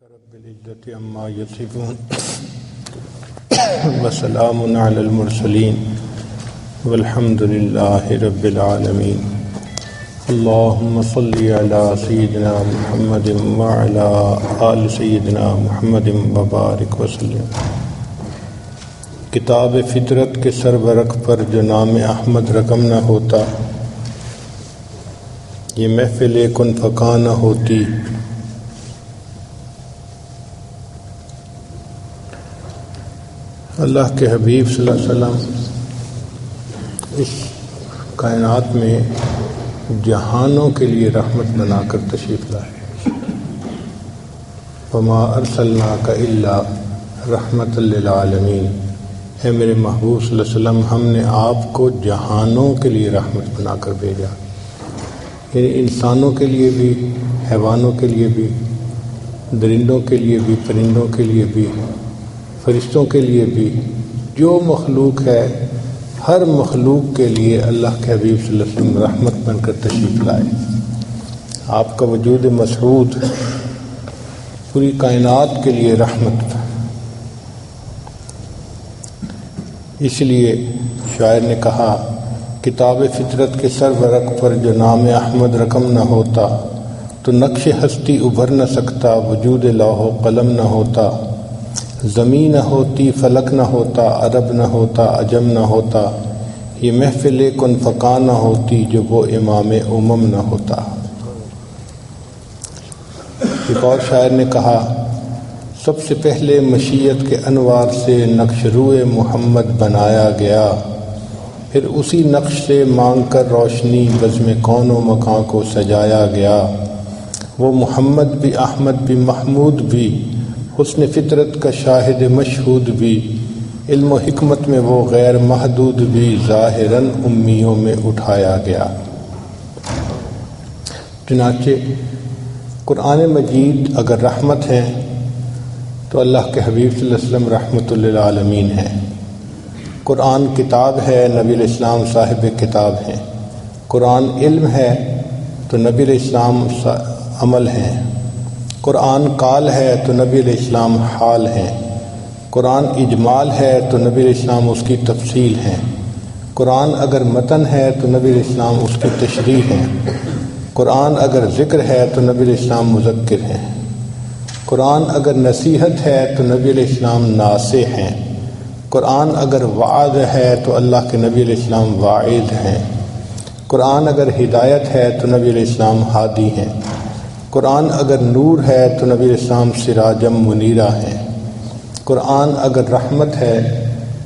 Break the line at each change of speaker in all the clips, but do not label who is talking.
رب العزة عما يصفون وسلام على المرسلين والحمد لله رب العالمين. اللهم صل على سيدنا محمد وعلى آل سيدنا محمد وبارك وسلم. کتاب فطرت کے سرورق پر جو نام احمد رقم نہ ہوتا، یہ محفل کن فکا نہ ہوتی. اللہ کے حبیب صلی اللہ علیہ وسلم اس کائنات میں جہانوں کے لیے رحمت بنا کر تشریف لائے. وما ارسلناک الا رحمت للعالمین. اے میرے محبوب صلی اللہ علیہ وسلم، ہم نے آپ کو جہانوں کے لیے رحمت بنا کر بھیجا، یعنی انسانوں کے لیے بھی، حیوانوں کے لیے بھی، درندوں کے لیے بھی، پرندوں کے لیے بھی، فرشتوں کے لیے بھی. جو مخلوق ہے ہر مخلوق کے لیے اللہ کے حبیب صلی اللہ علیہ وسلم رحمت بن کر تشریف لائے. آپ کا وجود مسعود پوری کائنات کے لیے رحمت. اس لیے شاعر نے کہا، کتاب فطرت کے سرورق پر جو نام احمد رقم نہ ہوتا تو نقش ہستی ابھر نہ سکتا، وجود لوح و قلم نہ ہوتا، زمین نہ ہوتی، فلک نہ ہوتا، عرب نہ ہوتا، عجم نہ ہوتا، یہ محفل کن فکا نہ ہوتی جو وہ امام امم نہ ہوتا. ایک اور شاعر نے کہا، سب سے پہلے مشیت کے انوار سے نقش روئے محمد بنایا گیا، پھر اسی نقش سے مانگ کر روشنی بزم کون و مکان کو سجایا گیا. وہ محمد بھی، احمد بھی، محمود بھی، حسن فطرت کا شاہد مشہود بھی، علم و حکمت میں وہ غیر محدود بھی، ظاہراً امیوں میں اٹھایا گیا. چنانچہ قرآن مجید اگر رحمت ہے تو اللہ کے حبیب صلی اللہ علیہ وسلم رحمت للعالمین ہیں. قرآن کتاب ہے، نبی علیہ السلام صاحب کتاب ہیں. قرآن علم ہے تو نبی علیہ السلام عمل ہیں. قرآن قال ہے تو نبی علیہ السلام حال ہیں. قرآن اجمال ہے تو نبی علیہ السلام اس کی تفصیل ہیں. قرآن اگر متن ہے تو نبی علیہ السلام اس کی تشریح ہیں. قرآن اگر ذکر ہے تو نبی علیہ السلام مذکر ہیں. قرآن اگر نصیحت ہے تو نبی علیہ السلام ناصح ہیں. قرآن اگر وعظ ہے تو اللہ کے نبی علیہ السلام واعظ ہیں. قرآن اگر ہدایت ہے تو نبی علیہ السلام ہادی ہیں. قرآن اگر نور ہے تو نبی علیہ السلام سراجم منیرہ ہیں. قرآن اگر رحمت ہے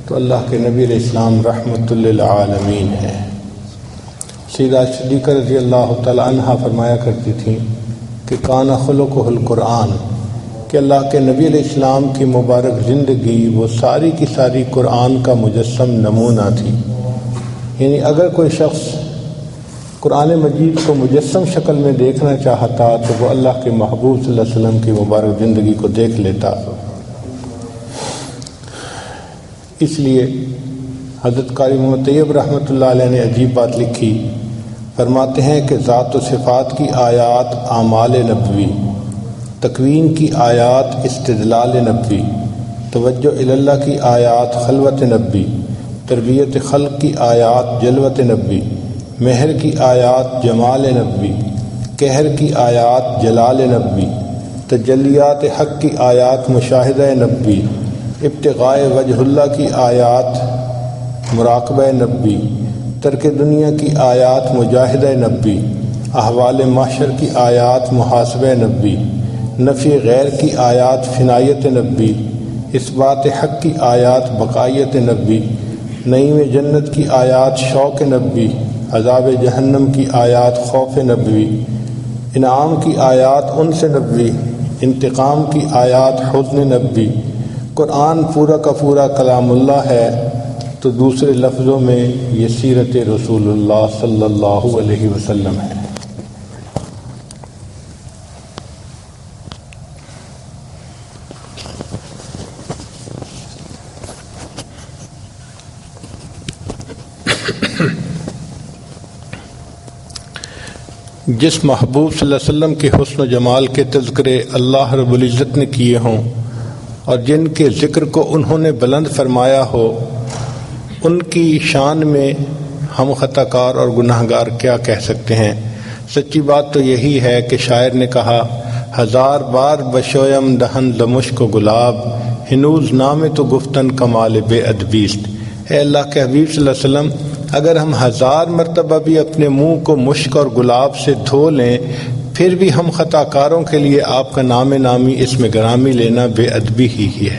تو اللہ کے نبی علیہ السلام رحمت للعالمین ہیں. سیدہ صدیقہ رضی اللہ تعالی عنہ فرمایا کرتی تھیں کہ کان خلقہ القرآن، کہ اللہ کے نبی علیہ السلام کی مبارک زندگی وہ ساری کی ساری قرآن کا مجسم نمونہ تھی. یعنی اگر کوئی شخص قرآن مجید کو مجسم شکل میں دیکھنا چاہتا تو وہ اللہ کے محبوب صلی اللہ علیہ وسلم کی مبارک زندگی کو دیکھ لیتا. اس لیے حضرت قاری محمد طیب رحمۃ اللہ علیہ نے عجیب بات لکھی. فرماتے ہیں کہ ذات و صفات کی آیات اعمال نبوی، تکوین کی آیات استدلال نبوی، توجہ اللہ کی آیات خلوت نبوی، تربیت خلق کی آیات جلوت نبوی، مہر کی آیات جمال نبوی، قہر کی آیات جلال نبوی، تجلیات حق کی آیات مشاہدہ نبوی، ابتغاء وجہ اللہ کی آیات مراقبہ نبوی، ترک دنیا کی آیات مجاہدہ نبوی، احوال محشر کی آیات محاسبہ نبوی، نفی غیر کی آیات فنایت نبوی، اثبات حق کی آیات بقائیت نبوی، نعیم جنت کی آیات شوق نبوی، عذاب جہنم کی آیات خوف نبوی، انعام کی آیات انس نبوی، انتقام کی آیات حزن نبوی. قرآن پورا کا پورا کلام اللہ ہے تو دوسرے لفظوں میں یہ سیرت رسول اللہ صلی اللہ علیہ وسلم ہے. جس محبوب صلی اللہ علیہ وسلم کے حسن و جمال کے تذکرے اللہ رب العزت نے کیے ہوں اور جن کے ذکر کو انہوں نے بلند فرمایا ہو، ان کی شان میں ہم خطا کار اور گناہ گار کیا کہہ سکتے ہیں؟ سچی بات تو یہی ہے کہ شاعر نے کہا، ہزار بار بشویم دہن لمشک و گلاب، ہنوز نام تو گفتن کمال بے ادبیست۔ اے اللہ کے حبیب صلی اللہ علیہ وسلم، اگر ہم ہزار مرتبہ بھی اپنے منہ کو مشک اور گلاب سے دھو لیں، پھر بھی ہم خطا کاروں کے لیے آپ کا نام نامی اسم گرامی لینا بے ادبی ہی ہے۔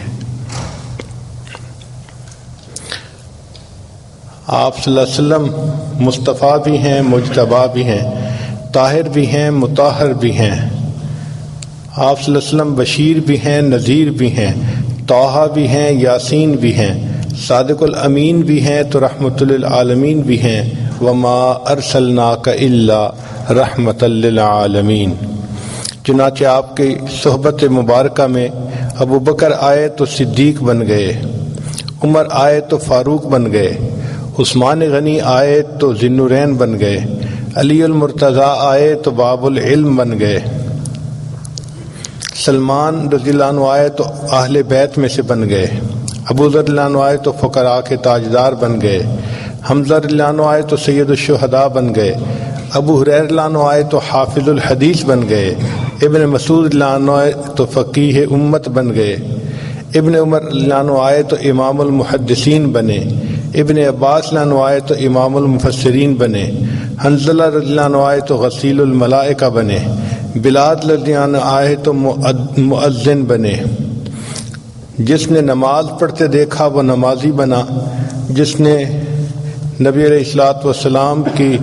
آپ صلی اللہ علیہ وسلم مصطفیٰ بھی ہیں، مجتبیٰ بھی ہیں، طاہر بھی ہیں، مطہر بھی ہیں۔ آپ صلی اللہ علیہ وسلم بشیر بھی ہیں، نذیر بھی ہیں، طٰہٰ بھی ہیں، یاسین بھی ہیں، صادق الامین بھی ہیں تو رحمت للعالمین بھی ہیں۔ وما ارسلناک الا رحمت للعالمین۔ چنانچہ آپ کی صحبت مبارکہ میں ابو بکر آئے تو صدیق بن گئے، عمر آئے تو فاروق بن گئے، عثمان غنی آئے تو ذی النورین بن گئے، علی المرتضیٰ آئے تو باب العلم بن گئے، سلمان رضی اللہ عنہ آئے تو اہل بیت میں سے بن گئے، ابو ذر رضی اللہ عنہ آئے تو فقراء کے تاجدار بن گئے، حمزہ رضی اللہ عنہ آئے تو سید الشہداء بن گئے، ابو ہریرہ رضی اللہ عنہ آئے تو حافظ الحدیث بن گئے، ابن مسعود رضی اللہ عنہ آئے تو فقیہ امت بن گئے، ابن عمر رضی اللہ عنہ آئے تو امام المحدثین بنے، ابن عباس رضی اللہ عنہ آئے تو امام المفسرین بنے، حنظلہ رضی اللہ عنہ آئے تو غسیل الملائکہ بنے، بلال رضی اللہ عنہ آئے تو مؤذن بنے۔ جس نے نماز پڑھتے دیکھا وہ نمازی بنا، جس نے نبی علیہ الصلوۃ والسلام کی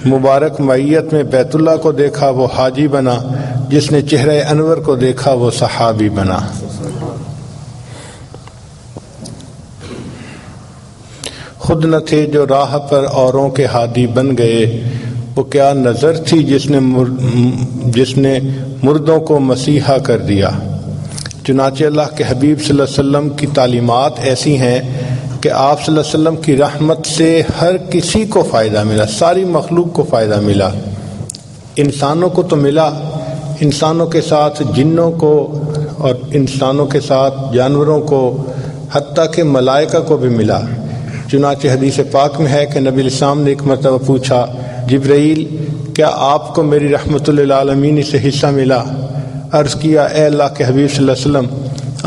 مبارک معیت میں بیت اللہ کو دیکھا وہ حاجی بنا، جس نے چہرہ انور کو دیکھا وہ صحابی بنا۔ خود نہ تھے جو راہ پر اوروں کے ہادی بن گئے، وہ کیا نظر تھی جس نے مردوں کو مسیحا کر دیا۔ چنانچہ اللہ کے حبیب صلی اللہ علیہ وسلم کی تعلیمات ایسی ہیں کہ آپ صلی اللہ علیہ وسلم کی رحمت سے ہر کسی کو فائدہ ملا، ساری مخلوق کو فائدہ ملا۔ انسانوں کو تو ملا، انسانوں کے ساتھ جنوں کو اور انسانوں کے ساتھ جانوروں کو، حتیٰ کہ ملائکہ کو بھی ملا۔ چنانچہ حدیث پاک میں ہے کہ نبی علیہ السلام نے ایک مرتبہ پوچھا، جبرائیل کیا آپ کو میری رحمت للعالمین سے حصہ ملا؟ عرض کیا، اے اللہ کے حبیب صلی اللہ علیہ وسلم،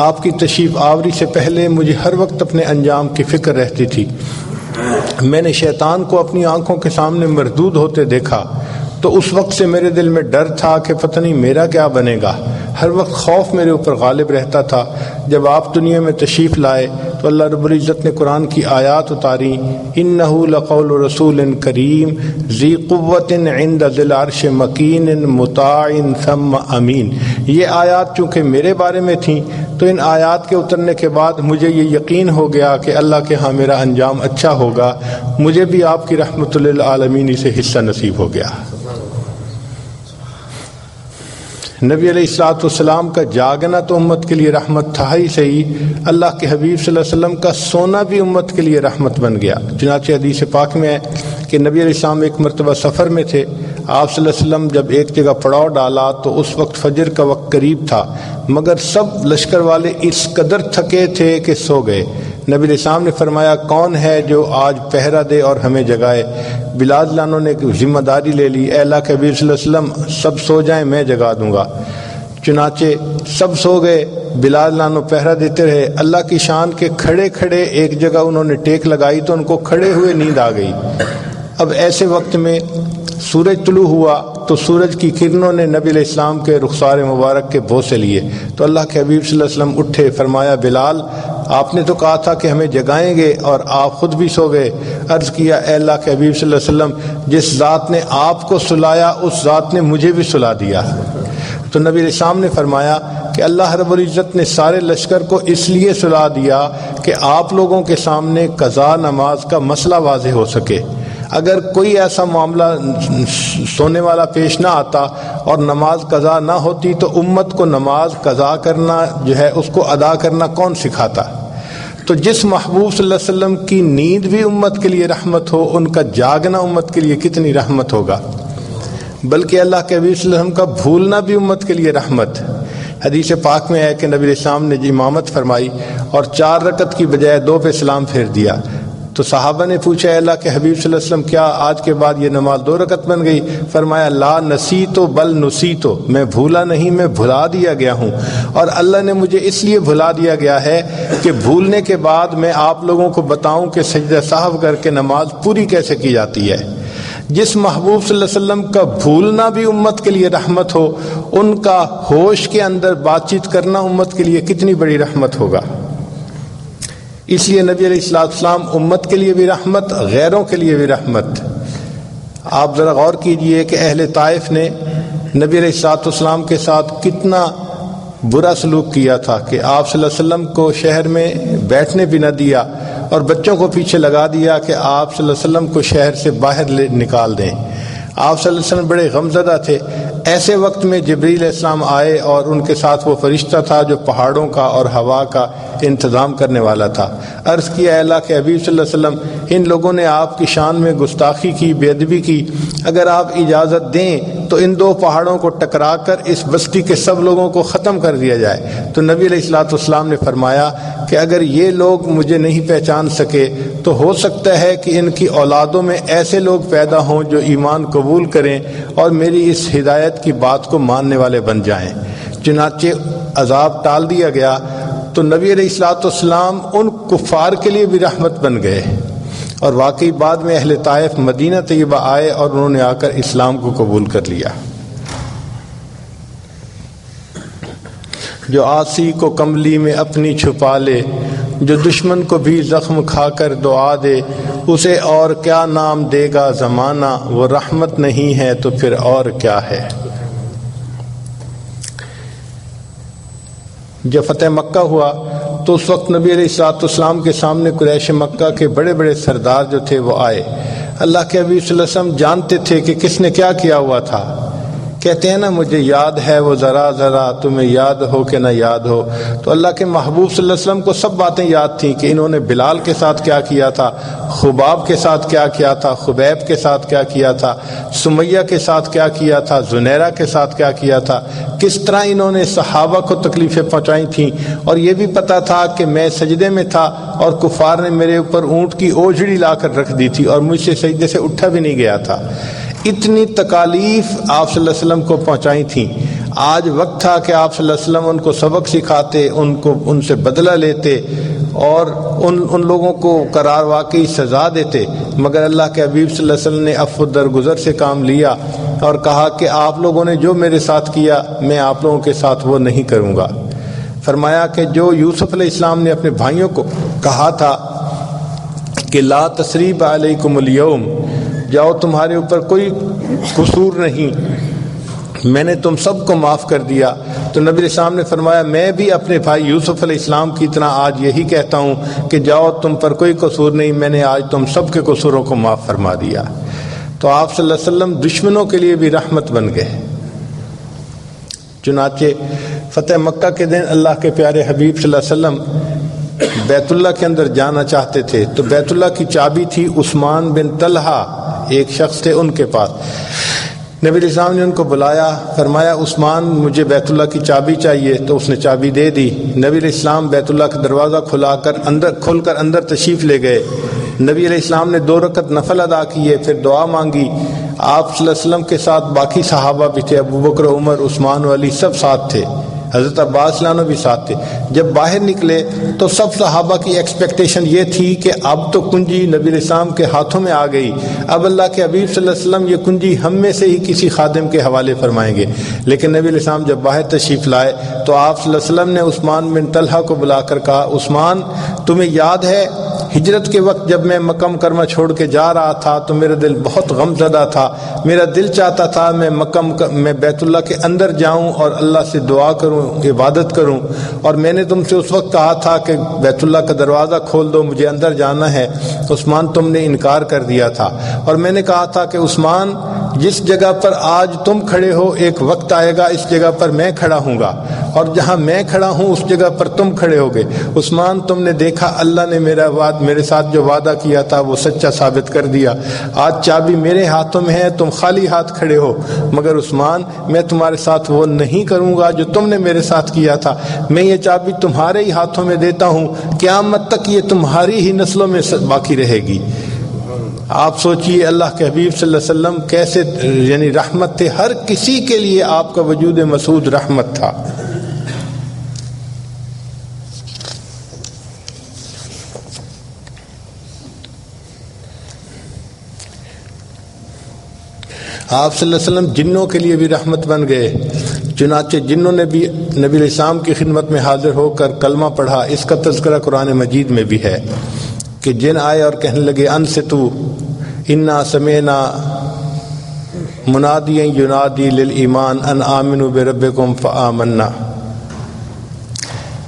آپ کی تشریف آوری سے پہلے مجھے ہر وقت اپنے انجام کی فکر رہتی تھی۔ میں نے شیطان کو اپنی آنکھوں کے سامنے مردود ہوتے دیکھا تو اس وقت سے میرے دل میں ڈر تھا کہ پتہ نہیں میرا کیا بنے گا، ہر وقت خوف میرے اوپر غالب رہتا تھا۔ جب آپ دنیا میں تشریف لائے تو اللہ رب العزت نے قرآن کی آیات اتاری، انہ لقول رسول کریم ذی قوت عند ذی العرش مکین مطاع ثم امین۔ یہ آیات چونکہ میرے بارے میں تھیں تو ان آیات کے اترنے کے بعد مجھے یہ یقین ہو گیا کہ اللہ کے ہاں میرا انجام اچھا ہوگا، مجھے بھی آپ کی رحمت للعالمین سے حصہ نصیب ہو گیا۔ نبی علیہ الصلوۃ والسلام کا جاگنا تو امت کے لیے رحمت تھا ہی صحیح، اللہ کے حبیب صلی اللہ علیہ وسلم کا سونا بھی امت کے لیے رحمت بن گیا۔ چنانچہ حدیث پاک میں ہے کہ نبی علیہ السلام ایک مرتبہ سفر میں تھے، آپ صلی اللہ علیہ وسلم جب ایک جگہ پڑاؤ ڈالا تو اس وقت فجر کا وقت قریب تھا، مگر سب لشکر والے اس قدر تھکے تھے کہ سو گئے۔ نبی علیہ السلام نے فرمایا، کون ہے جو آج پہرا دے اور ہمیں جگائے؟ بلال رضی اللہ عنہ نے ذمہ داری لے لی، اے اللہ کے حبیب صلی اللہ علیہ وسلم سب سو جائیں میں جگا دوں گا۔ چنانچہ سب سو گئے، بلال رضی اللہ عنہ پہرا دیتے رہے۔ اللہ کی شان کے کھڑے کھڑے ایک جگہ انہوں نے ٹیک لگائی تو ان کو کھڑے ہوئے نیند آ گئی۔ اب ایسے وقت میں سورج طلوع ہوا تو سورج کی کرنوں نے نبی علیہ السلام کے رخسار مبارک کے بوسے لیے تو اللہ کے حبیب صلی اللہ علیہ وسلم اٹھے، فرمایا، بلال آپ نے تو کہا تھا کہ ہمیں جگائیں گے اور آپ خود بھی سو گئے۔ عرض کیا، اے اللہ کے حبیب صلی اللہ علیہ وسلم، جس ذات نے آپ کو سلایا اس ذات نے مجھے بھی سلا دیا۔ تو نبی علیہ السلام نے فرمایا کہ اللہ رب العزت نے سارے لشکر کو اس لیے سلا دیا کہ آپ لوگوں کے سامنے قضا نماز کا مسئلہ واضح ہو سکے۔ اگر کوئی ایسا معاملہ سونے والا پیش نہ آتا اور نماز قضا نہ ہوتی تو امت کو نماز قضا کرنا جو ہے اس کو ادا کرنا کون سکھاتا؟ تو جس محبوب صلی اللہ علیہ وسلم کی نیند بھی امت کے لیے رحمت ہو، ان کا جاگنا امت کے لیے کتنی رحمت ہوگا۔ بلکہ اللہ کے نبی صلی اللہ علیہ وسلم کا بھولنا بھی امت کے لیے رحمت۔ حدیث پاک میں ہے کہ نبی علیہ السلام نے امامت فرمائی اور 4 رکعت کی بجائے 2 پہ سلام پھیر دیا، تو صحابہ نے پوچھا، اے اللہ کے حبیب صلی اللہ علیہ وسلم کیا آج کے بعد یہ نماز 2 رکعت بن گئی؟ فرمایا لا نسیتو بل نسیتو، میں بھولا نہیں، میں بھلا دیا گیا ہوں، اور اللہ نے مجھے اس لیے بھلا دیا گیا ہے کہ بھولنے کے بعد میں آپ لوگوں کو بتاؤں کہ سجدہ سہو کر کے نماز پوری کیسے کی جاتی ہے۔ جس محبوب صلی اللہ علیہ وسلم کا بھولنا بھی امت کے لیے رحمت ہو، ان کا ہوش کے اندر بات چیت کرنا امت کے لیے کتنی بڑی رحمت ہوگا۔ اس لیے نبی علیہ السلام امت کے لیے بھی رحمت، غیروں کے لیے بھی رحمت۔ آپ ذرا غور کیجئے کہ اہل طائف نے نبی علیہ السلام کے ساتھ کتنا برا سلوک کیا تھا کہ آپ صلی اللہ علیہ وسلم کو شہر میں بیٹھنے بھی نہ دیا اور بچوں کو پیچھے لگا دیا کہ آپ صلی اللہ علیہ وسلم کو شہر سے باہر نکال دیں۔ آپ صلی اللہ علیہ وسلم بڑے غمزدہ تھے۔ ایسے وقت میں جبریل علیہ السلام آئے اور ان کے ساتھ وہ فرشتہ تھا جو پہاڑوں کا اور ہوا کا انتظام کرنے والا تھا۔ عرض کیا، اے اللہ کے حبیب صلی اللہ علیہ وسلم، ان لوگوں نے آپ کی شان میں گستاخی کی، بے ادبی کی، اگر آپ اجازت دیں تو ان 2 پہاڑوں کو ٹکرا کر اس بستی کے سب لوگوں کو ختم کر دیا جائے۔ تو نبی علیہ السلام نے فرمایا کہ اگر یہ لوگ مجھے نہیں پہچان سکے تو ہو سکتا ہے کہ ان کی اولادوں میں ایسے لوگ پیدا ہوں جو ایمان قبول کریں اور میری اس ہدایت کی بات کو ماننے والے بن جائیں۔ چنانچہ عذاب ٹال دیا گیا تو نبی علیہ السلام ان کفار کے لیے بھی رحمت بن گئے، اور واقعی بعد میں اہل طائف مدینہ طیبہ آئے اور انہوں نے آ کر اسلام کو قبول کر لیا۔ جو آسی کو کملی میں اپنی چھپا لے، جو دشمن کو بھی زخم کھا کر دعا دے، اسے اور کیا نام دے گا زمانہ، وہ رحمت نہیں ہے تو پھر اور کیا ہے۔ جب فتح مکہ ہوا تو اس وقت نبی علیہ السلام کے سامنے قریش مکہ کے بڑے بڑے سردار جو تھے وہ آئے۔ اللہ کے حبیب صلی اللہ علیہ وسلم جانتے تھے کہ کس نے کیا کیا ہوا تھا۔ کہتے ہیں نا، مجھے یاد ہے وہ ذرا ذرا، تمہیں یاد ہو کہ نہ یاد ہو۔ تو اللہ کے محبوب صلی اللہ علیہ وسلم کو سب باتیں یاد تھیں کہ انہوں نے بلال کے ساتھ کیا کیا تھا، خباب کے ساتھ کیا کیا تھا، خبیب کے ساتھ کیا کیا تھا، سمیہ کے ساتھ کیا کیا تھا، زنیرہ کے ساتھ کیا کیا تھا، کس طرح انہوں نے صحابہ کو تکلیفیں پہنچائی تھیں، اور یہ بھی پتہ تھا کہ میں سجدے میں تھا اور کفار نے میرے اوپر اونٹ کی اوجھڑی لا کر رکھ دی تھی اور مجھ سے سجدے سے اٹھا بھی نہیں گیا تھا۔ اتنی تکالیف آپ صلی اللہ علیہ وسلم کو پہنچائی تھیں۔ آج وقت تھا کہ آپ صلی اللہ علیہ وسلم ان کو سبق سکھاتے، ان سے بدلہ لیتے اور ان لوگوں کو قرار واقعی سزا دیتے، مگر اللہ کے حبیب صلی اللہ علیہ وسلم نے عفو درگزر سے کام لیا اور کہا کہ آپ لوگوں نے جو میرے ساتھ کیا میں آپ لوگوں کے ساتھ وہ نہیں کروں گا۔ فرمایا کہ جو یوسف علیہ السلام نے اپنے بھائیوں کو کہا تھا کہ لا تثریب علیکم اليوم، جاؤ تمہارے اوپر کوئی قصور نہیں، میں نے تم سب کو معاف کر دیا، تو نبی علیہ السلام نے فرمایا میں بھی اپنے بھائی یوسف علیہ السلام کی طرح آج یہی کہتا ہوں کہ جاؤ تم پر کوئی قصور نہیں، میں نے آج تم سب کے قصوروں کو معاف فرما دیا۔ تو آپ صلی اللہ علیہ وسلم دشمنوں کے لیے بھی رحمت بن گئے۔ چنانچہ فتح مکہ کے دن اللہ کے پیارے حبیب صلی اللہ علیہ وسلم بیت اللہ کے اندر جانا چاہتے تھے، تو بیت اللہ کی چابی تھی عثمان بن طلحہ، ایک شخص تھے ان کے پاس۔ نبی علیہ السلام نے ان کو بلایا، فرمایا عثمان مجھے بیت اللہ کی چابی چاہیے، تو اس نے چابی دے دی۔ نبی علیہ السلام بیت اللہ کا دروازہ کھول کر اندر تشریف لے گئے۔ نبی علیہ السلام نے 2 رکعت نفل ادا کیے، پھر دعا مانگی۔ آپ صلی اللہ علیہ وسلم کے ساتھ باقی صحابہ بھی تھے، ابو بکر، عمر، عثمان و علی سب ساتھ تھے، حضرت عباس عنہ بھی ساتھ تھے۔ جب باہر نکلے تو سب صحابہ کی ایکسپیکٹیشن یہ تھی کہ اب تو کنجی نبی علیہ السلام کے ہاتھوں میں آ گئی، اب اللہ کے حبیب صلی اللہ علیہ وسلم یہ کنجی ہم میں سے ہی کسی خادم کے حوالے فرمائیں گے۔ لیکن نبی علیہ السلام جب باہر تشریف لائے تو آپ صلی اللہ علیہ وسلم نے عثمان بن طلحہ کو بلا کر کہا، عثمان تمہیں یاد ہے ہجرت کے وقت جب میں مکہ مکرمہ چھوڑ کے جا رہا تھا تو میرا دل بہت غم زدہ تھا، میرا دل چاہتا تھا میں بیت اللہ کے اندر جاؤں اور اللہ سے دعا کروں، عبادت کروں، اور میں نے تم سے اس وقت کہا تھا کہ بیت اللہ کا دروازہ کھول دو، مجھے اندر جانا ہے۔ عثمان تم نے انکار کر دیا تھا، اور میں نے کہا تھا کہ عثمان جس جگہ پر آج تم کھڑے ہو ایک وقت آئے گا اس جگہ پر میں کھڑا ہوں گا، اور جہاں میں کھڑا ہوں اس جگہ پر تم کھڑے ہوگے۔ عثمان تم نے دیکھا اللہ نے میرے ساتھ جو وعدہ کیا تھا وہ سچا ثابت کر دیا، آج چابی میرے ہاتھوں میں ہے، تم خالی ہاتھ کھڑے ہو، مگر عثمان میں تمہارے ساتھ وہ نہیں کروں گا جو تم نے میرے ساتھ کیا تھا، میں یہ چابی تمہارے ہی ہاتھوں میں دیتا ہوں، قیامت تک یہ تمہاری ہی نسلوں میں باقی رہے گی۔ آپ سوچئے اللہ کے حبیب صلی اللہ علیہ وسلم کیسے یعنی رحمت تھے، ہر کسی کے لیے آپ کا وجود مسعود رحمت تھا۔ آپ صلی اللہ علیہ وسلم جنوں کے لیے بھی رحمت بن گئے، چنانچہ جنوں نے بھی نبی علیہ السلام کی خدمت میں حاضر ہو کر کلمہ پڑھا۔ اس کا تذکرہ قرآن مجید میں بھی ہے کہ جن آئے اور کہنے لگے انصتو انا سمعنا منادیا ینادی للایمان ان آمنوا بربکم فآمنا۔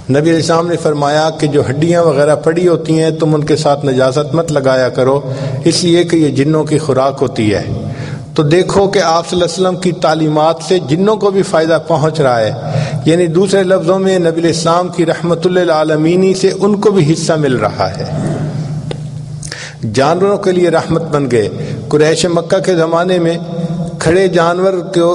نبی علیہ السلام نے فرمایا کہ جو ہڈیاں وغیرہ پڑی ہوتی ہیں تم ان کے ساتھ نجاست مت لگایا کرو، اس لیے کہ یہ جنوں کی خوراک ہوتی ہے۔ تو دیکھو کہ آپ صلی اللہ علیہ وسلم کی تعلیمات سے جنوں کو بھی فائدہ پہنچ رہا ہے، یعنی دوسرے لفظوں میں نبی علیہ السلام کی رحمت للعالمین سے ان کو بھی حصہ مل رہا ہے۔ جانوروں کے لیے رحمت بن گئے۔ قریش مکہ کے زمانے میں کھڑے جانور کو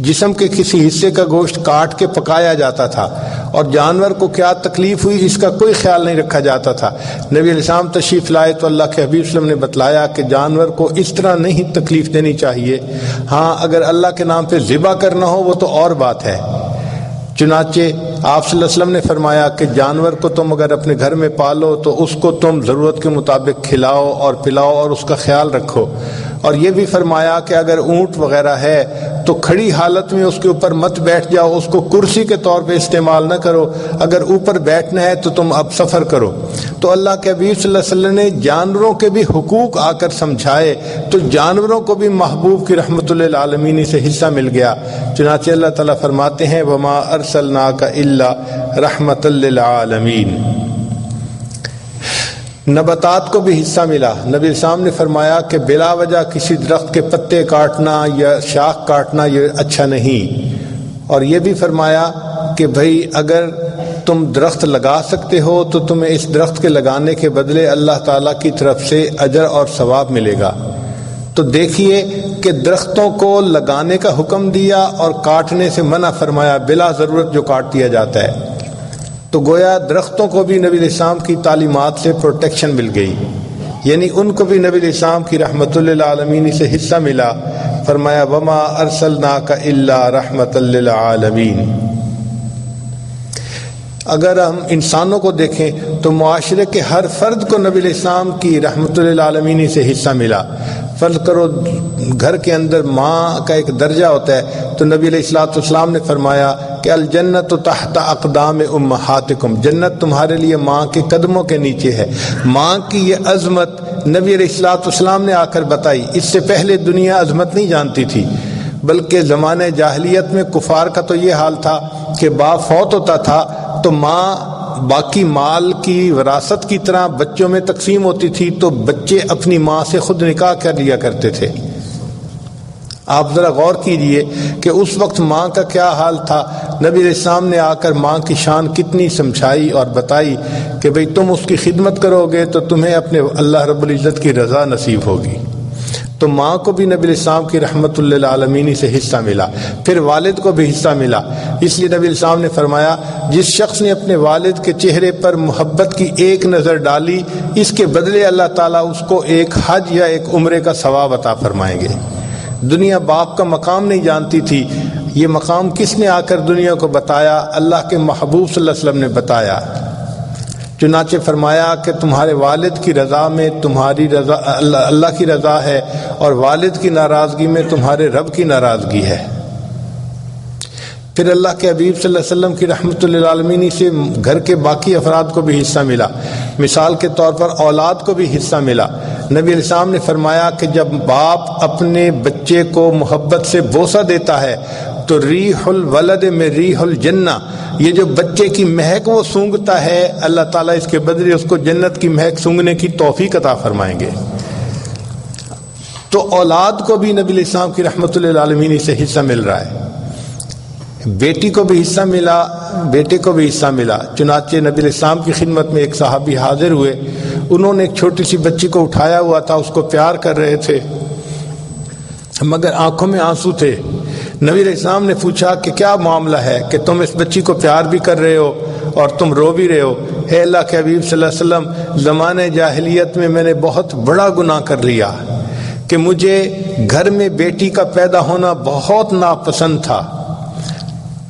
جسم کے کسی حصے کا گوشت کاٹ کے پکایا جاتا تھا، اور جانور کو کیا تکلیف ہوئی اس کا کوئی خیال نہیں رکھا جاتا تھا۔ نبی علیہ السلام تشریف لائے تو اللہ کے حبیب صلی اللہ علیہ وسلم نے بتلایا کہ جانور کو اس طرح نہیں تکلیف دینی چاہیے، ہاں اگر اللہ کے نام پہ ذبح کرنا ہو وہ تو اور بات ہے۔ چنانچہ آپ صلی اللہ علیہ وسلم نے فرمایا کہ جانور کو تم اگر اپنے گھر میں پالو تو اس کو تم ضرورت کے مطابق کھلاؤ اور پلاؤ اور اس کا خیال رکھو، اور یہ بھی فرمایا کہ اگر اونٹ وغیرہ ہے تو کھڑی حالت میں اس کے اوپر مت بیٹھ جاؤ، اس کو کرسی کے طور پہ استعمال نہ کرو، اگر اوپر بیٹھنا ہے تو تم اب سفر کرو۔ تو اللہ کے حبیب صلی اللہ علیہ وسلم نے جانوروں کے بھی حقوق آ کر سمجھائے، تو جانوروں کو بھی محبوب کی رحمت للعالمین سے حصہ مل گیا۔ چنانچہ اللہ تعالیٰ فرماتے ہیں وما ارسلناک الا رحمت للعالمین۔ نباتات کو بھی حصہ ملا۔ نبی السلام نے فرمایا کہ بلا وجہ کسی درخت کے پتے کاٹنا یا شاخ کاٹنا یہ اچھا نہیں، اور یہ بھی فرمایا کہ بھئی اگر تم درخت لگا سکتے ہو تو تمہیں اس درخت کے لگانے کے بدلے اللہ تعالیٰ کی طرف سے اجر اور ثواب ملے گا۔ تو دیکھیے کہ درختوں کو لگانے کا حکم دیا اور کاٹنے سے منع فرمایا، بلا ضرورت جو کاٹ دیا جاتا ہے۔ تو گویا درختوں کو بھی نبی علیہ السلام کی تعلیمات سے پروٹیکشن مل گئی، یعنی ان کو بھی نبی علیہ السلام کی رحمت للعالمین سے حصہ ملا۔ فرمایا وما ارسلناک الا رحمت للعالمین۔ اگر ہم انسانوں کو دیکھیں تو معاشرے کے ہر فرد کو نبی علیہ السلام کی رحمت للعالمین سے حصہ ملا۔ فرض کرو گھر کے اندر ماں کا ایک درجہ ہوتا ہے، تو نبی علیہ السلام نے فرمایا کہ الجنت تحت اقدام امہاتکم، جنت تمہارے لیے ماں کے قدموں کے نیچے ہے۔ ماں کی یہ عظمت نبی علیہ السلام نے آ کر بتائی، اس سے پہلے دنیا عظمت نہیں جانتی تھی، بلکہ زمانہ جاہلیت میں کفار کا تو یہ حال تھا کہ باپ فوت ہوتا تھا تو ماں باقی مال کی وراثت کی طرح بچوں میں تقسیم ہوتی تھی، تو بچے اپنی ماں سے خود نکاح کر لیا کرتے تھے۔ آپ ذرا غور کیجئے کہ اس وقت ماں کا کیا حال تھا۔ نبی علیہ السلام نے آ کر ماں کی شان کتنی سمجھائی اور بتائی کہ بھئی تم اس کی خدمت کرو گے تو تمہیں اپنے اللہ رب العزت کی رضا نصیب ہوگی۔ تو ماں کو بھی نبی علیہ السلام کی رحمت للعالمین سے حصہ ملا، پھر والد کو بھی حصہ ملا۔ اس لیے نبی علیہ السلام نے فرمایا جس شخص نے اپنے والد کے چہرے پر محبت کی ایک نظر ڈالی، اس کے بدلے اللہ تعالیٰ اس کو ایک حج یا ایک عمرے کا ثواب عطا فرمائیں گے۔ دنیا باپ کا مقام نہیں جانتی تھی، یہ مقام کس نے آ کر دنیا کو بتایا؟ اللہ کے محبوب صلی اللہ علیہ وسلم نے بتایا۔ چنانچہ فرمایا کہ تمہارے والد کی رضا میں تمہاری رضا اللہ کی رضا ہے، اور والد کی ناراضگی میں تمہارے رب کی ناراضگی ہے۔ پھر اللہ کے حبیب صلی اللہ علیہ وسلم کی رحمت للعالمین سے گھر کے باقی افراد کو بھی حصہ ملا۔ مثال کے طور پر اولاد کو بھی حصہ ملا۔ نبی علیہ السلام نے فرمایا کہ جب باپ اپنے بچے کو محبت سے بوسہ دیتا ہے تو ریح الولد میں ریح الجنہ، یہ جو بچے کی مہک وہ سونگتا ہے، اللہ تعالیٰ اس کے بدلے اس کو جنت کی مہک سونگنے کی توفیق عطا فرمائیں گے۔ تو اولاد کو بھی نبی علیہ السلام کی رحمت للعالمین سے حصہ مل رہا ہے، بیٹی کو بھی حصہ ملا، بیٹے کو بھی حصہ ملا۔ چنانچہ نبی علیہ السلام کی خدمت میں ایک صحابی حاضر ہوئے، انہوں نے ایک چھوٹی سی بچی کو اٹھایا ہوا تھا، اس کو پیار کر رہے تھے مگر آنکھوں میں آنسو تھے۔ نبی علیہ السلام نے پوچھا کہ کیا معاملہ ہے کہ تم اس بچی کو پیار بھی کر رہے ہو اور تم رو بھی رہے ہو؟ اے اللہ کے حبیب صلی اللہ علیہ وسلم، زمانے جاہلیت میں نے بہت بڑا گناہ کر لیا کہ مجھے گھر میں بیٹی کا پیدا ہونا بہت ناپسند تھا۔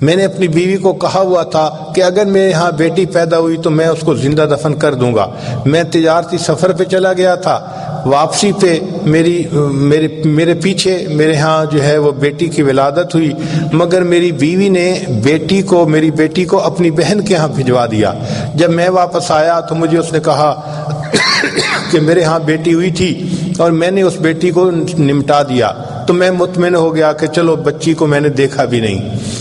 میں نے اپنی بیوی کو کہا ہوا تھا کہ اگر میرے ہاں بیٹی پیدا ہوئی تو میں اس کو زندہ دفن کر دوں گا۔ میں تجارتی سفر پہ چلا گیا تھا، واپسی پہ میرے پیچھے میرے ہاں جو ہے وہ بیٹی کی ولادت ہوئی، مگر میری بیوی نے میری بیٹی کو اپنی بہن کے ہاں بھجوا دیا۔ جب میں واپس آیا تو مجھے اس نے کہا کہ میرے ہاں بیٹی ہوئی تھی اور میں نے اس بیٹی کو نمٹا دیا، تو میں مطمئن ہو گیا کہ چلو بچی کو میں نے دیکھا بھی نہیں۔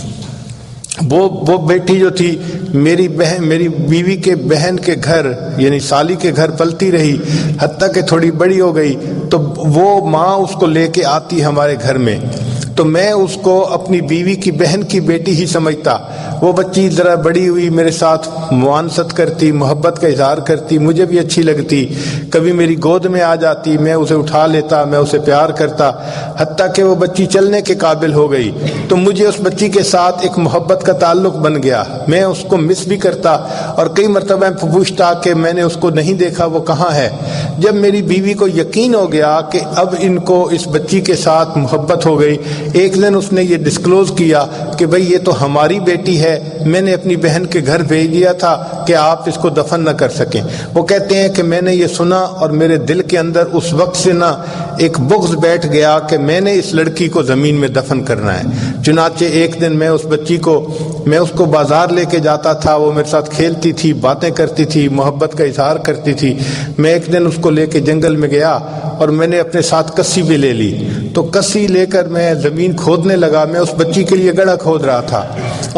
وہ بیٹی جو تھی میری بیوی کے بہن کے گھر یعنی سالی کے گھر پلتی رہی، حتیٰ کہ تھوڑی بڑی ہو گئی تو وہ ماں اس کو لے کے آتی ہمارے گھر میں، تو میں اس کو اپنی بیوی کی بہن کی بیٹی ہی سمجھتا۔ وہ بچی ذرا بڑی ہوئی، میرے ساتھ موانست کرتی، محبت کا اظہار کرتی، مجھے بھی اچھی لگتی، کبھی میری گود میں آ جاتی، میں اسے اٹھا لیتا، میں اسے پیار کرتا، حتیٰ کہ وہ بچی چلنے کے قابل ہو گئی تو مجھے اس بچی کے ساتھ ایک محبت کا تعلق بن گیا۔ میں اس کو مس بھی کرتا اور کئی مرتبہ پوچھتا کہ میں نے اس کو نہیں دیکھا، وہ کہاں ہے۔ جب میری بیوی کو یقین ہو گیا کہ اب ان کو اس بچی کے ساتھ محبت ہو گئی، ایک دن اس نے یہ ڈسکلوز کیا کہ بھئی یہ تو ہماری بیٹی ہے، میں نے اپنی بہن کے گھر بھیج دیا تھا کہ آپ اس کو دفن نہ کر سکیں۔ وہ کہتے ہیں کہ میں نے یہ سنا اور میرے دل کے اندر اس وقت سے نہ ایک بغض بیٹھ گیا کہ میں نے اس لڑکی کو زمین میں دفن کرنا ہے۔ چنانچہ ایک دن میں اس کو بازار لے کے جاتا تھا، وہ میرے ساتھ کھیلتی تھی، باتیں کرتی تھی، محبت کا اظہار کرتی تھی۔ میں ایک دن اس کو لے کے جنگل میں گیا اور میں نے اپنے ساتھ کسی بھی لے لی، تو کسی لے کر میں زمین کھودنے لگا۔ میں اس بچی کے لیے گڑھا کھود رہا تھا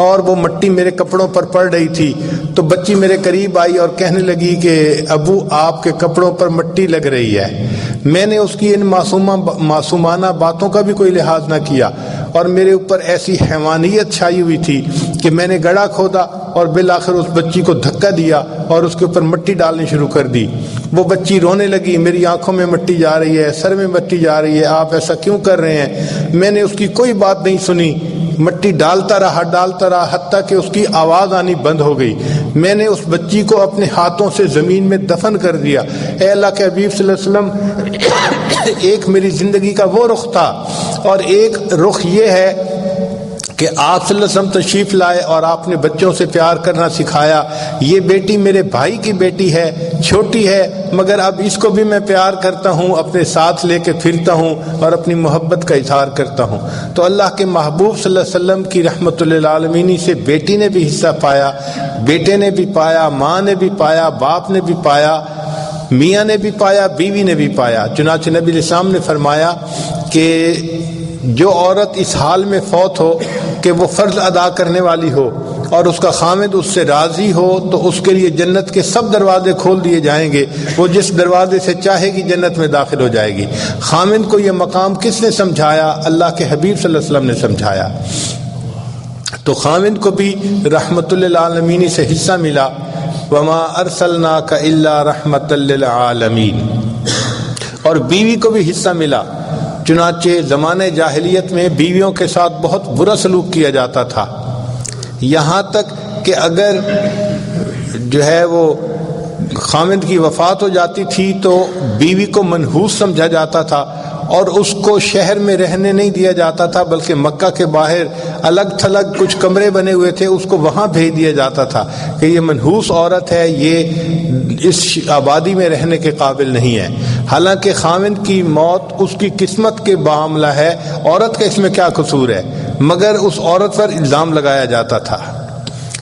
اور وہ مٹی میرے کپڑوں پر پڑ رہی تھی، تو بچی میرے قریب آئی اور کہنے لگی کہ ابو آپ کے کپڑوں پر مٹی لگ رہی ہے۔ میں نے اس کی ان معصومانہ باتوں کا بھی کوئی لحاظ نہ کیا اور میرے اوپر ایسی حیوانیت چھائی ہوئی تھی کہ میں نے گڑھا کھودا اور بالآخر اس بچی کو دھکا دیا اور اس کے اوپر مٹی ڈالنی شروع کر دی۔ وہ بچی رونے لگی، میری آنکھوں میں مٹی جا رہی ہے، سر میں مٹی جا رہی ہے، آپ ایسا کیوں کر رہے ہیں؟ میں نے اس کی کوئی بات نہیں سنی، مٹی ڈالتا رہا حتیٰ کہ اس کی آواز آنی بند ہو گئی۔ میں نے اس بچی کو اپنے ہاتھوں سے زمین میں دفن کر دیا۔ اے اللہ کے حبیب صلی اللہ علیہ وسلم، ایک میری زندگی کا وہ رخ تھا اور ایک رخ یہ ہے کہ آپ صلی اللہ علیہ وسلم تشریف لائے اور آپ نے بچوں سے پیار کرنا سکھایا۔ یہ بیٹی میرے بھائی کی بیٹی ہے، چھوٹی ہے، مگر اب اس کو بھی میں پیار کرتا ہوں، اپنے ساتھ لے کے پھرتا ہوں اور اپنی محبت کا اظہار کرتا ہوں۔ تو اللہ کے محبوب صلی اللہ علیہ وسلم کی رحمت للعالمین سے بیٹی نے بھی حصہ پایا، بیٹے نے بھی پایا، ماں نے بھی پایا، باپ نے بھی پایا، میاں نے بھی پایا، بیوی نے بھی پایا۔ چنانچہ نبی علیہ السلام نے فرمایا کہ جو عورت اس حال میں فوت ہو کہ وہ فرض ادا کرنے والی ہو اور اس کا خامد اس سے راضی ہو تو اس کے لیے جنت کے سب دروازے کھول دیے جائیں گے، وہ جس دروازے سے چاہے گی جنت میں داخل ہو جائے گی۔ خامد کو یہ مقام کس نے سمجھایا؟ اللہ کے حبیب صلی اللہ علیہ وسلم نے سمجھایا۔ تو خامد کو بھی رحمت للعالمین سے حصہ ملا، وما ارسلناک الا رحمت للعالمین، اور بیوی کو بھی حصہ ملا۔ چنانچہ زمانے جاہلیت میں بیویوں کے ساتھ بہت برا سلوک کیا جاتا تھا، یہاں تک کہ اگر جو ہے وہ خامد کی وفات ہو جاتی تھی تو بیوی کو منحوس سمجھا جاتا تھا اور اس کو شہر میں رہنے نہیں دیا جاتا تھا، بلکہ مکہ کے باہر الگ تھلگ کچھ کمرے بنے ہوئے تھے، اس کو وہاں بھیج دیا جاتا تھا کہ یہ منحوس عورت ہے، یہ اس آبادی میں رہنے کے قابل نہیں ہے۔ حالانکہ خامد کی موت اس کی قسمت کے معاملہ ہے، عورت کا اس میں کیا قصور ہے، مگر اس عورت پر الزام لگایا جاتا تھا۔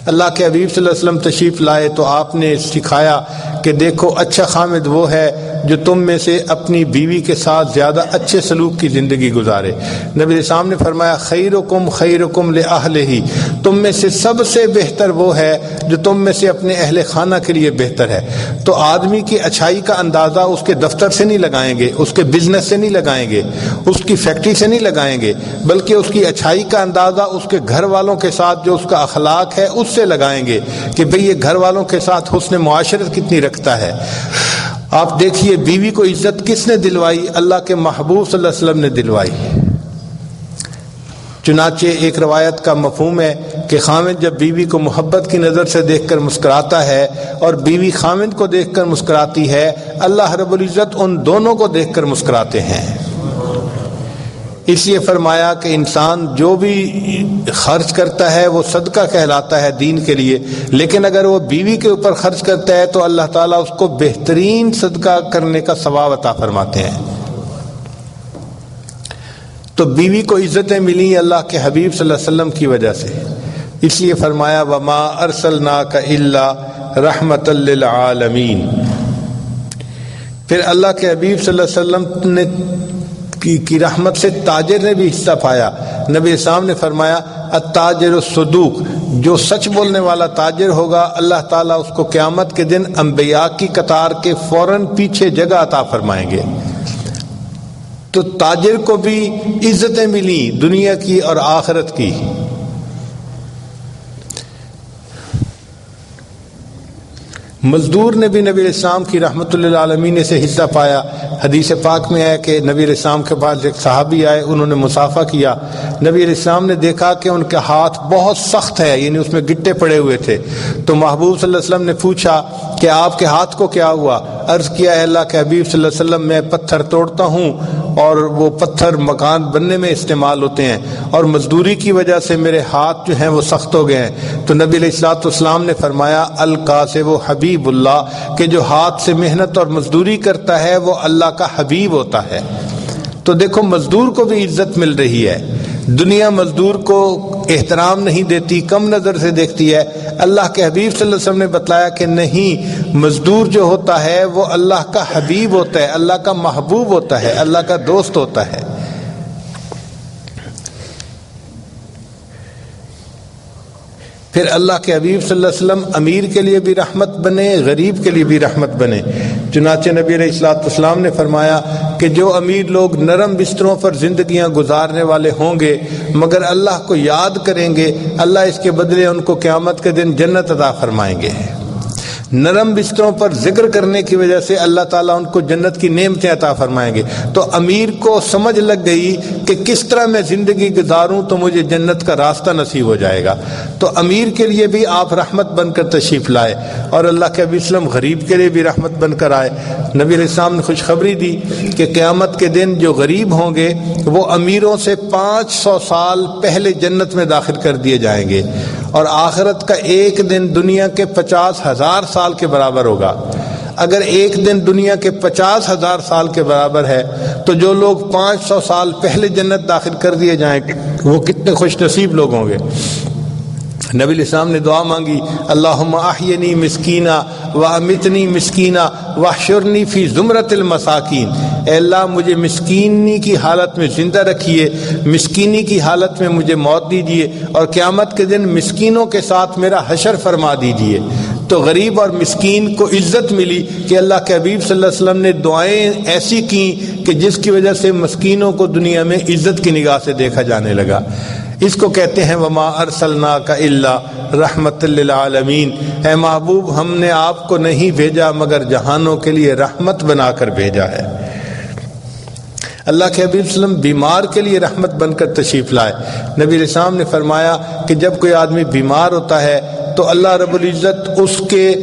اللہ کے حبیب صلی اللہ علیہ وسلم تشریف لائے تو آپ نے سکھایا کہ دیکھو اچھا خامد وہ ہے جو تم میں سے اپنی بیوی کے ساتھ زیادہ اچھے سلوک کی زندگی گزارے۔ نبی اسلام نے فرمایا خیرکم خیرکم لأہلہ، تم میں سے سب سے بہتر وہ ہے جو تم میں سے اپنے اہل خانہ کے لیے بہتر ہے۔ تو آدمی کی اچھائی کا اندازہ اس کے دفتر سے نہیں لگائیں گے، اس کے بزنس سے نہیں لگائیں گے، اس کی فیکٹری سے نہیں لگائیں گے، بلکہ اس کی اچھائی کا اندازہ اس کے گھر والوں کے ساتھ جو اس کا اخلاق ہے اس سے لگائیں گے کہ بھئی یہ گھر والوں کے ساتھ حسن معاشرت کتنی رکھتا ہے۔ آپ دیکھیے بیوی کو عزت کس نے دلوائی؟ اللہ کے محبوب صلی اللہ علیہ وسلم نے دلوائی۔ چنانچہ ایک روایت کا مفہوم ہے کہ خاوند جب بیوی کو محبت کی نظر سے دیکھ کر مسکراتا ہے اور بیوی خاوند کو دیکھ کر مسکراتی ہے، اللہ رب العزت ان دونوں کو دیکھ کر مسکراتے ہیں۔ اس لیے فرمایا کہ انسان جو بھی خرچ کرتا ہے وہ صدقہ کہلاتا ہے دین کے لیے، لیکن اگر وہ بیوی کے اوپر خرچ کرتا ہے تو اللہ تعالیٰ اس کو بہترین صدقہ کرنے کا ثواب عطا فرماتے ہیں۔ تو بیوی کو عزتیں ملی اللہ کے حبیب صلی اللہ علیہ وسلم کی وجہ سے، اس لیے فرمایا وما ارسلناک الا رحمۃ للعالمین۔ پھر اللہ کے حبیب صلی اللہ علیہ وسلم نے کی رحمت سے تاجر نے بھی حصہ پایا۔ نبی اسلام نے فرمایا التاجر الصدوق، جو سچ بولنے والا تاجر ہوگا اللہ تعالیٰ اس کو قیامت کے دن انبیاء کی قطار کے فوراً پیچھے جگہ عطا فرمائیں گے۔ تو تاجر کو بھی عزتیں ملی دنیا کی اور آخرت کی۔ مزدور نے بھی نبی علیہ السلام کی رحمت للعالمین سے حصہ پایا۔ حدیث پاک میں ہے کہ نبی علیہ السلام کے پاس ایک صحابی آئے، انہوں نے مصافحہ کیا۔ نبی علیہ السلام نے دیکھا کہ ان کے ہاتھ بہت سخت ہے، یعنی اس میں گٹے پڑے ہوئے تھے۔ تو محبوب صلی اللہ علیہ وسلم نے پوچھا کہ آپ کے ہاتھ کو کیا ہوا؟ عرض کیا ہے اللہ کے حبیب صلی اللہ علیہ وسلم میں پتھر توڑتا ہوں اور وہ پتھر مکان بننے میں استعمال ہوتے ہیں، اور مزدوری کی وجہ سے میرے ہاتھ جو ہیں وہ سخت ہو گئے ہیں۔ تو نبی علیہ السلام نے فرمایا القاسب و حبیب اللہ، کہ جو ہاتھ سے محنت اور مزدوری کرتا ہے وہ اللہ کا حبیب ہوتا ہے۔ تو دیکھو مزدور کو بھی عزت مل رہی ہے۔ دنیا مزدور کو احترام نہیں دیتی، کم نظر سے دیکھتی ہے۔ اللہ کے حبیب صلی اللہ علیہ وسلم نے بتلایا کہ نہیں، مزدور جو ہوتا ہے وہ اللہ کا حبیب ہوتا ہے، اللہ کا محبوب ہوتا ہے، اللہ کا دوست ہوتا ہے۔ پھر اللہ کے حبیب صلی اللہ علیہ وسلم امیر کے لیے بھی رحمت بنے، غریب کے لیے بھی رحمت بنے۔ چنانچہ نبی علیہ السلام نے فرمایا کہ جو امیر لوگ نرم بستروں پر زندگیاں گزارنے والے ہوں گے مگر اللہ کو یاد کریں گے، اللہ اس کے بدلے ان کو قیامت کے دن جنت عطا فرمائیں گے۔ نرم بستروں پر ذکر کرنے کی وجہ سے اللہ تعالیٰ ان کو جنت کی نعمتیں عطا فرمائیں گے۔ تو امیر کو سمجھ لگ گئی کہ کس طرح میں زندگی گزاروں تو مجھے جنت کا راستہ نصیب ہو جائے گا۔ تو امیر کے لیے بھی آپ رحمت بن کر تشریف لائے، اور اللہ کے نبی صلی اللہ علیہ وسلم غریب کے لیے بھی رحمت بن کر آئے۔ نبی علیہ السلام نے خوشخبری دی کہ قیامت کے دن جو غریب ہوں گے وہ امیروں سے 500 سال پہلے جنت میں داخل کر دیے جائیں گے، اور آخرت کا ایک دن دنیا کے 50,000 سال کے برابر ہوگا۔ اگر ایک دن دنیا کے 50,000 سال کے برابر ہے تو جو لوگ 500 سال پہلے جنت داخل کر دیے جائیں گے وہ کتنے خوش نصیب لوگ ہوں گے۔ نبی علیہ السلام نے دعا مانگی اللہم احینی مسکینہ وامتنی مسکینہ واحشرنی فی زمرۃ المساکین، اے اللہ مجھے مسکینی کی حالت میں زندہ رکھیے، مسکینی کی حالت میں مجھے موت دیجیے، اور قیامت کے دن مسکینوں کے ساتھ میرا حشر فرما دیجیے۔ تو غریب اور مسکین کو عزت ملی کہ اللہ کے حبیب صلی اللہ علیہ وسلم نے دعائیں ایسی کیں کہ جس کی وجہ سے مسکینوں کو دنیا میں عزت کی نگاہ سے دیکھا جانے لگا۔ اس کو کہتے ہیں وما ارسلناک الا رحمت للعالمین، اے محبوب ہم نے آپ کو نہیں بھیجا مگر جہانوں کے لیے رحمت بنا کر بھیجا ہے۔ اللہ کے حبیب صلی اللہ علیہ وسلم بیمار کے لیے رحمت بن کر تشریف لائے۔ نبی علیہ السلام نے فرمایا کہ جب کوئی آدمی بیمار ہوتا ہے تو اللہ رب العزت اس کے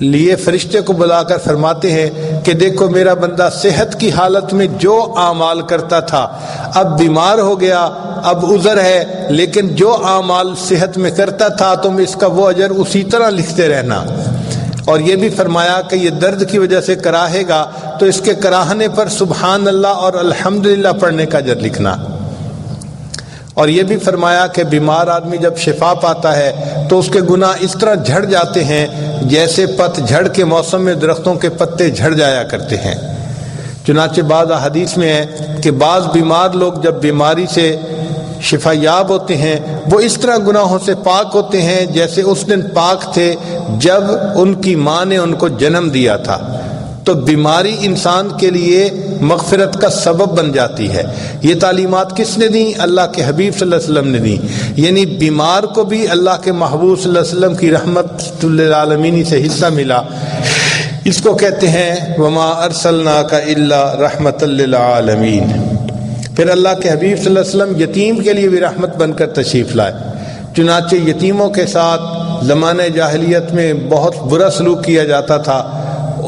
لیے فرشتے کو بلا کر فرماتے ہیں کہ دیکھو میرا بندہ صحت کی حالت میں جو اعمال کرتا تھا اب بیمار ہو گیا، اب عذر ہے، لیکن جو اعمال صحت میں کرتا تھا تم اس کا وہ اجر اسی طرح لکھتے رہنا۔ اور یہ بھی فرمایا کہ یہ درد کی وجہ سے کراہے گا تو اس کے کراہنے پر سبحان اللہ اور الحمدللہ پڑھنے کا اجر لکھنا۔ اور یہ بھی فرمایا کہ بیمار آدمی جب شفا پاتا ہے تو اس کے گناہ اس طرح جھڑ جاتے ہیں جیسے پت جھڑ کے موسم میں درختوں کے پتے جھڑ جایا کرتے ہیں۔ چنانچہ بعض احادیث میں ہے کہ بعض بیمار لوگ جب بیماری سے شفا یاب ہوتے ہیں وہ اس طرح گناہوں سے پاک ہوتے ہیں جیسے اس دن پاک تھے جب ان کی ماں نے ان کو جنم دیا تھا۔ تو بیماری انسان کے لیے مغفرت کا سبب بن جاتی ہے۔ یہ تعلیمات کس نے دیں؟ اللہ کے حبیب صلی اللہ علیہ وسلم نے دیں، یعنی بیمار کو بھی اللہ کے محبوب صلی اللہ علیہ وسلم کی رحمت للعالمین سے حصہ ملا۔ اس کو کہتے ہیں وما ارسلناک الا رحمۃ للعالمین۔ پھر اللہ کے حبیب صلی اللہ علیہ وسلم یتیم کے لیے بھی رحمت بن کر تشریف لائے۔ چنانچہ یتیموں کے ساتھ زمانہ جاہلیت میں بہت برا سلوک کیا جاتا تھا،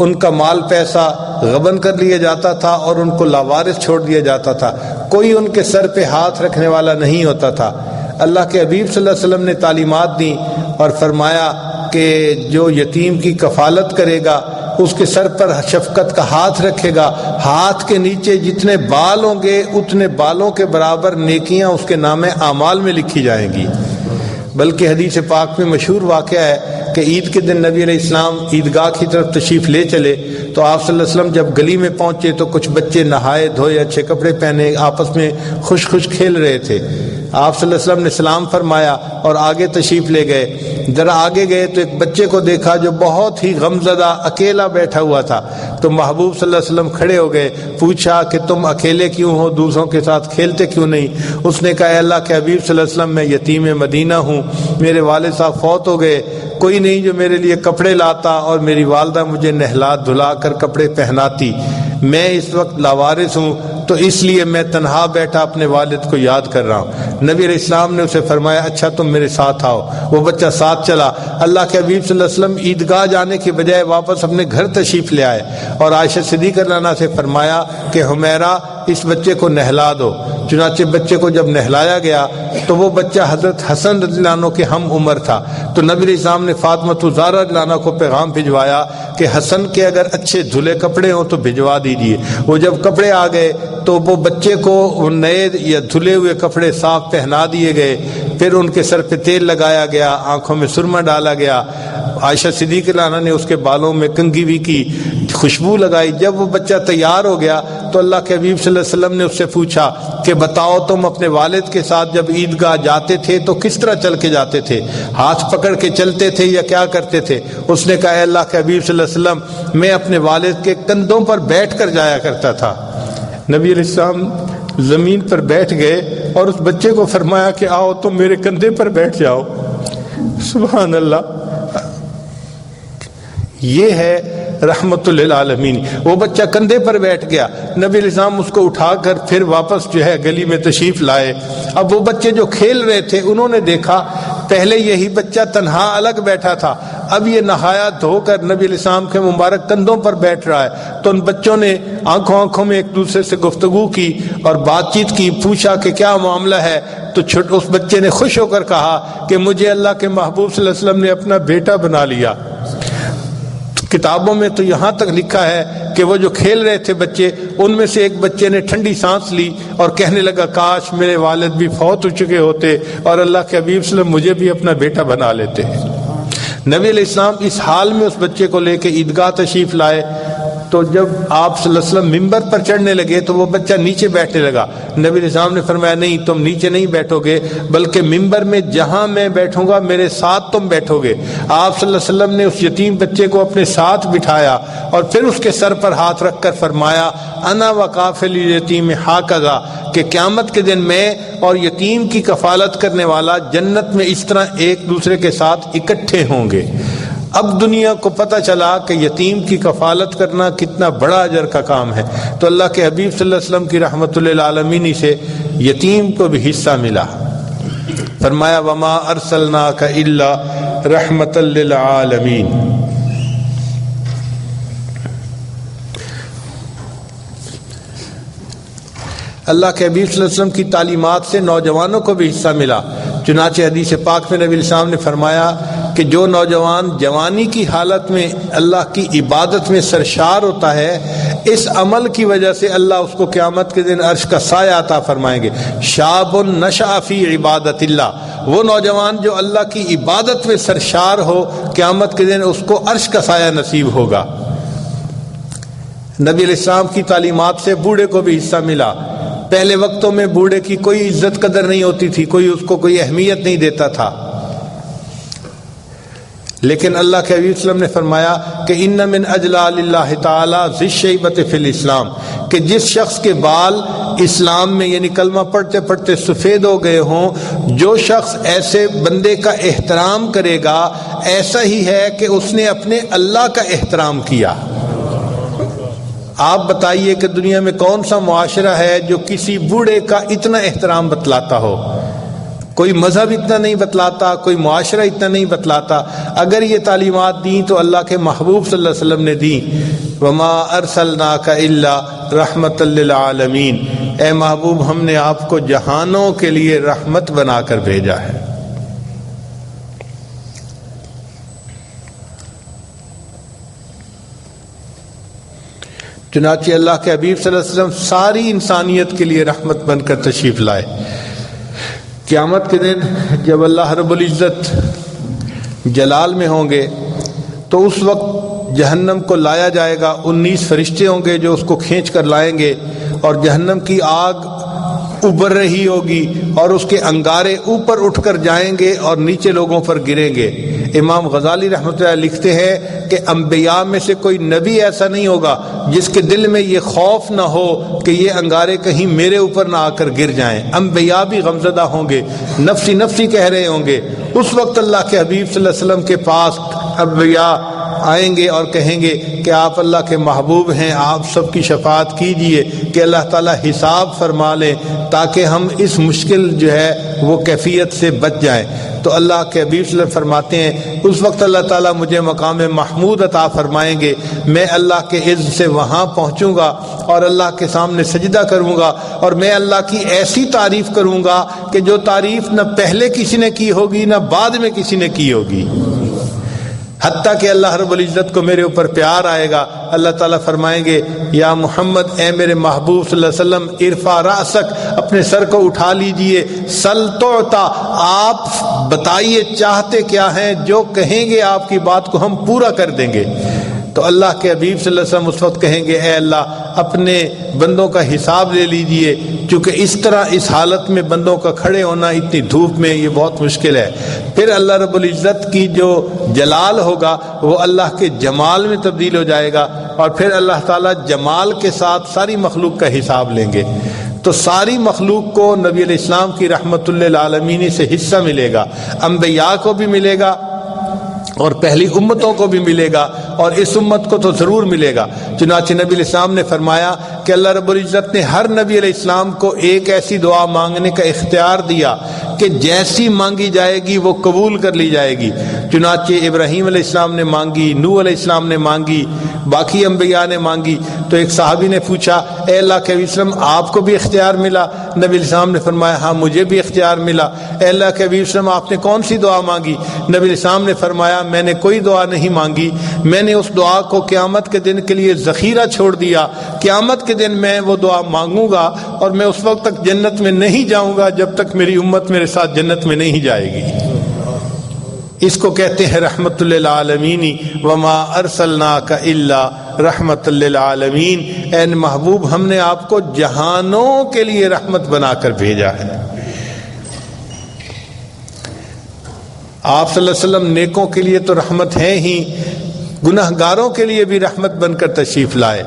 ان کا مال پیسہ غبن کر لیا جاتا تھا اور ان کو لاوارث چھوڑ دیا جاتا تھا، کوئی ان کے سر پہ ہاتھ رکھنے والا نہیں ہوتا تھا۔ اللہ کے حبیب صلی اللہ علیہ وسلم نے تعلیمات دیں اور فرمایا کہ جو یتیم کی کفالت کرے گا اس کے سر پر شفقت کا ہاتھ رکھے گا، ہاتھ کے نیچے جتنے بال ہوں گے اتنے بالوں کے برابر نیکیاں اس کے نام اعمال میں لکھی جائیں گی۔ بلکہ حدیث پاک میں مشہور واقعہ ہے کہ عید کے دن نبی علیہ السلام عیدگاہ کی طرف تشریف لے چلے تو آپ صلی اللہ علیہ وسلم جب گلی میں پہنچے تو کچھ بچے نہائے دھوئے اچھے کپڑے پہنے آپس میں خوش خوش کھیل رہے تھے۔ آپ صلی اللہ علیہ وسلم نے سلام فرمایا اور آگے تشریف لے گئے۔ ذرا آگے گئے تو ایک بچے کو دیکھا جو بہت ہی غمزدہ اکیلا بیٹھا ہوا تھا، تو محبوب صلی اللہ علیہ وسلم کھڑے ہو گئے، پوچھا کہ تم اکیلے کیوں ہو، دوسروں کے ساتھ کھیلتے کیوں نہیں؟ اس نے کہا اے اللہ کے حبیب صلی اللہ علیہ وسلم میں یتیم مدینہ ہوں، میرے والد صاحب فوت ہو گئے، کوئی نہیں جو میرے لیے کپڑے لاتا اور میری والدہ مجھے نہلا دھلا کر کپڑے پہناتی، میں اس وقت لاوارث ہوں تو اس لیے میں تنہا بیٹھا اپنے والد کو یاد کر رہا ہوں۔ نبی علیہ السلام نے اسے فرمایا اچھا تم میرے ساتھ آؤ۔ وہ بچہ ساتھ چلا۔ اللہ کے حبیب صلی اللہ علیہ وسلم عیدگاہ جانے کے بجائے واپس اپنے گھر تشریف لے آئے اور عائشہ صدیقہ رضی اللہ عنہا سے فرمایا کہ حمیرہ اس بچے کو نہلا دو۔ چنانچہ بچے کو جب نہلایا گیا تو وہ بچہ حضرت حسن رضی اللہ عنہ کے ہم عمر تھا، تو نبی علیہ السلام نے فاطمہ زہرا رضی اللہ عنہا کو پیغام بھجوایا کہ حسن کے اگر اچھے دھلے کپڑے ہوں تو بھجوا دیجیے۔ وہ جب کپڑے آ گئے تو وہ بچے کو نئے یا دھلے ہوئے کپڑے صاف پہنا دیے گئے، پھر ان کے سر پہ تیل لگایا گیا، آنکھوں میں سرما ڈالا گیا، عائشہ صدیقہ رضی اللہ عنہا نے اس کے بالوں میں کنگھی بھی کی، خوشبو لگائی۔ جب وہ بچہ تیار ہو گیا تو اللہ کے حبیب صلی اللہ علیہ وسلم نے اس سے پوچھا کہ بتاؤ تم اپنے والد کے ساتھ جب عیدگاہ جاتے تھے تو کس طرح چل کے جاتے تھے، ہاتھ پکڑ کے چلتے تھے یا کیا کرتے تھے؟ اس نے کہا اے اللہ کے حبیب صلی اللہ علیہ وسلم میں اپنے والد کے کندھوں پر بیٹھ کر جایا کرتا تھا۔ نبی علیہ السلام زمین پر بیٹھ گئے اور اس بچے کو فرمایا کہ آؤ تم میرے کندھے پر بیٹھ جاؤ۔ سبحان اللہ، یہ ہے رحمت للعالمین۔ وہ بچہ کندھے پر بیٹھ گیا، نبی علیہ السلام اس کو اٹھا کر پھر واپس جو ہے گلی میں تشریف لائے۔ اب وہ بچے جو کھیل رہے تھے انہوں نے دیکھا پہلے یہی بچہ تنہا الگ بیٹھا تھا، اب یہ نہایا دھو کر نبی علیہ السلام کے مبارک کندھوں پر بیٹھ رہا ہے۔ تو ان بچوں نے آنکھوں میں ایک دوسرے سے گفتگو کی اور بات چیت کی، پوچھا کہ کیا معاملہ ہے، تو اس بچے نے خوش ہو کر کہا کہ مجھے اللہ کے محبوب صلی اللہ علیہ وسلم نے اپنا بیٹا بنا لیا۔ کتابوں میں تو یہاں تک لکھا ہے کہ وہ جو کھیل رہے تھے بچے، ان میں سے ایک بچے نے ٹھنڈی سانس لی اور کہنے لگا کاش میرے والد بھی فوت ہو چکے ہوتے اور اللہ کے حبیب صلی اللہ علیہ وسلم مجھے بھی اپنا بیٹا بنا لیتے۔ نبی علیہ السلام اس حال میں اس بچے کو لے کے عیدگاہ تشریف لائے تو جب آپ صلی اللہ علیہ وسلم ممبر پر چڑھنے لگے تو وہ بچہ نیچے بیٹھنے لگا۔ نبی علیہ السلام نے فرمایا نہیں تم نیچے نہیں بیٹھو گے، بلکہ ممبر میں جہاں میں بیٹھوں گا میرے ساتھ تم بیٹھو گے۔ آپ صلی اللہ علیہ وسلم نے اس یتیم بچے کو اپنے ساتھ بٹھایا اور پھر اس کے سر پر ہاتھ رکھ کر فرمایا انا وکافل یتیم ہاکذا، کہ قیامت کے دن میں اور یتیم کی کفالت کرنے والا جنت میں اس طرح ایک دوسرے کے ساتھ اکٹھے ہوں گے۔ اب دنیا کو پتہ چلا کہ یتیم کی کفالت کرنا کتنا بڑا اجر کا کام ہے، تو اللہ کے حبیب صلی اللہ علیہ وسلم کی رحمت للعالمین سے یتیم کو بھی حصہ ملا۔ فرمایا وما ارسلناک الا رحمت للعالمین۔ اللہ کے حبیب صلی اللہ علیہ وسلم کی تعلیمات سے نوجوانوں کو بھی حصہ ملا۔ چنانچہ حدیث پاک میں نبی علیہ السلام نے فرمایا کہ جو نوجوان جوانی کی حالت میں اللہ کی عبادت میں سرشار ہوتا ہے اس عمل کی وجہ سے اللہ اس کو قیامت کے دن عرش کا سایہ عطا فرمائیں گے. شاب نشأ فی عبادت اللہ، وہ نوجوان جو اللہ کی عبادت میں سرشار ہو، قیامت کے دن اس کو عرش کا سایہ نصیب ہوگا. نبی علیہ السلام کی تعلیمات سے بوڑھے کو بھی حصہ ملا. پہلے وقتوں میں بوڑھے کی کوئی عزت قدر نہیں ہوتی تھی، کوئی اس کو کوئی اہمیت نہیں دیتا تھا، لیکن اللہ کے حبیب صلی اللہ علیہ وسلم نے فرمایا کہ ان من اجلال اللہ تعالی ذی الشیبۃ فی الاسلام، کہ جس شخص کے بال اسلام میں یعنی کلمہ پڑھتے پڑھتے سفید ہو گئے ہوں، جو شخص ایسے بندے کا احترام کرے گا ایسا ہی ہے کہ اس نے اپنے اللہ کا احترام کیا. آپ بتائیے کہ دنیا میں کون سا معاشرہ ہے جو کسی بوڑھے کا اتنا احترام بتلاتا ہو؟ کوئی مذہب اتنا نہیں بتلاتا، کوئی معاشرہ اتنا نہیں بتلاتا. اگر یہ تعلیمات دیں تو اللہ کے محبوب صلی اللہ علیہ وسلم نے دیں. وما ارسلناک الا رحمۃ للعالمین، اے محبوب ہم نے آپ کو جہانوں کے لیے رحمت بنا کر بھیجا ہے. چنانچہ اللہ کے حبیب صلی اللہ علیہ وسلم ساری انسانیت کے لیے رحمت بن کر تشریف لائے. قیامت کے دن جب اللہ رب العزت جلال میں ہوں گے تو اس وقت جہنم کو لایا جائے گا. 19 فرشتے ہوں گے جو اس کو کھینچ کر لائیں گے، اور جہنم کی آگ ابھر رہی ہوگی اور اس کے انگارے اوپر اٹھ کر جائیں گے اور نیچے لوگوں پر گریں گے. امام غزالی رحمۃ اللہ لکھتے ہیں کہ انبیاء میں سے کوئی نبی ایسا نہیں ہوگا جس کے دل میں یہ خوف نہ ہو کہ یہ انگارے کہیں میرے اوپر نہ آ کر گر جائیں. انبیاء بھی غمزدہ ہوں گے، نفسی نفسی کہہ رہے ہوں گے. اس وقت اللہ کے حبیب صلی اللہ علیہ وسلم کے پاس انبیاء آئیں گے اور کہیں گے کہ آپ اللہ کے محبوب ہیں، آپ سب کی شفاعت کیجئے کہ اللہ تعالیٰ حساب فرما لیں تاکہ ہم اس مشکل جو ہے وہ کیفیت سے بچ جائیں. تو اللہ کے حبیب صلی اللہ علیہ وسلم فرماتے ہیں اس وقت اللہ تعالیٰ مجھے مقام محمود عطا فرمائیں گے. میں اللہ کے عز سے وہاں پہنچوں گا اور اللہ کے سامنے سجدہ کروں گا، اور میں اللہ کی ایسی تعریف کروں گا کہ جو تعریف نہ پہلے کسی نے کی ہوگی نہ بعد میں کسی نے کی ہوگی، حتیٰ کہ اللہ رب العزت کو میرے اوپر پیار آئے گا. اللہ تعالیٰ فرمائیں گے یا محمد، اے میرے محبوب صلی اللہ علیہ وسلم، ارفع رأسک، اپنے سر کو اٹھا لیجئے، سل تعطا، آپ بتائیے چاہتے کیا ہیں، جو کہیں گے آپ کی بات کو ہم پورا کر دیں گے. تو اللہ کے حبیب صلی اللہ علیہ وسلم اس وقت کہیں گے اے اللہ اپنے بندوں کا حساب لے لیجئے، چونکہ اس طرح اس حالت میں بندوں کا کھڑے ہونا اتنی دھوپ میں یہ بہت مشکل ہے. پھر اللہ رب العزت کی جو جلال ہوگا وہ اللہ کے جمال میں تبدیل ہو جائے گا، اور پھر اللہ تعالیٰ جمال کے ساتھ ساری مخلوق کا حساب لیں گے. تو ساری مخلوق کو نبی علیہ السلام کی رحمت للعالمین سے حصہ ملے گا، انبیاء کو بھی ملے گا اور پہلی امتوں کو بھی ملے گا، اور اس امت کو تو ضرور ملے گا. چنانچہ نبی علیہ السلام نے فرمایا کہ اللہ رب العزت نے ہر نبی علیہ السلام کو ایک ایسی دعا مانگنے کا اختیار دیا کہ جیسی مانگی جائے گی وہ قبول کر لی جائے گی. چنانچہ ابراہیم علیہ السلام نے مانگی، نوح علیہ السلام نے مانگی، باقی انبیاء نے مانگی. تو ایک صحابی نے پوچھا اے اللہ کے حبیب صلی اللہ علیہ وسلم آپ کو بھی اختیار ملا؟ نبی علیہ السلام نے فرمایا ہاں مجھے بھی اختیار ملا. اے اللہ کے حبیب صلی اللہ علیہ وسلم آپ نے کون سی دعا مانگی؟ نبی علیہ السلام نے فرمایا میں نے کوئی دعا نہیں مانگی، میں نے اس دعا کو قیامت کے دن کے لیے ذخیرہ چھوڑ دیا. قیامت کے دن میں وہ دعا مانگوں گا اور میں اس وقت تک جنت میں نہیں جاؤں گا جب تک میری امت میرے ساتھ جنت میں نہیں جائے گی. اس کو کہتے ہیں رحمت للعالمین، وما ارسلناک الا رحمت للعالمین. اے محبوب ہم نے آپ کو جہانوں کے لیے رحمت بنا کر بھیجا ہے. آپ صلی اللہ علیہ وسلم نیکوں کے لیے تو رحمت ہیں ہی، گناہ گاروں کے لیے بھی رحمت بن کر تشریف لائے.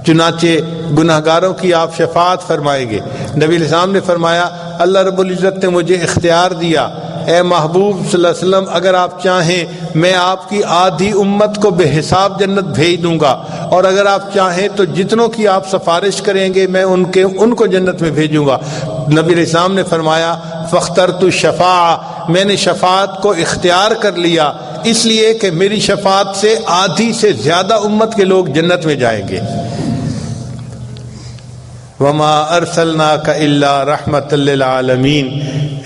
چنانچہ گناہ گاروں کی آپ شفاعت فرمائیں گے. نبی علیہ السلام نے فرمایا اللہ رب العزت نے مجھے اختیار دیا، اے محبوب صلی اللہ علیہ وسلم اگر آپ چاہیں میں آپ کی آدھی امت کو بے حساب جنت بھیج دوں گا، اور اگر آپ چاہیں تو جتنوں کی آپ سفارش کریں گے میں ان کو جنت میں بھیجوں گا. نبی علیہ السلام نے فرمایا فاخترت الشفاعہ، میں نے شفاعت کو اختیار کر لیا اس لیے کہ میری شفاعت سے آدھی سے زیادہ امت کے لوگ جنت میں جائیں گے. وما ارسلناک الا رحمت للعالمین.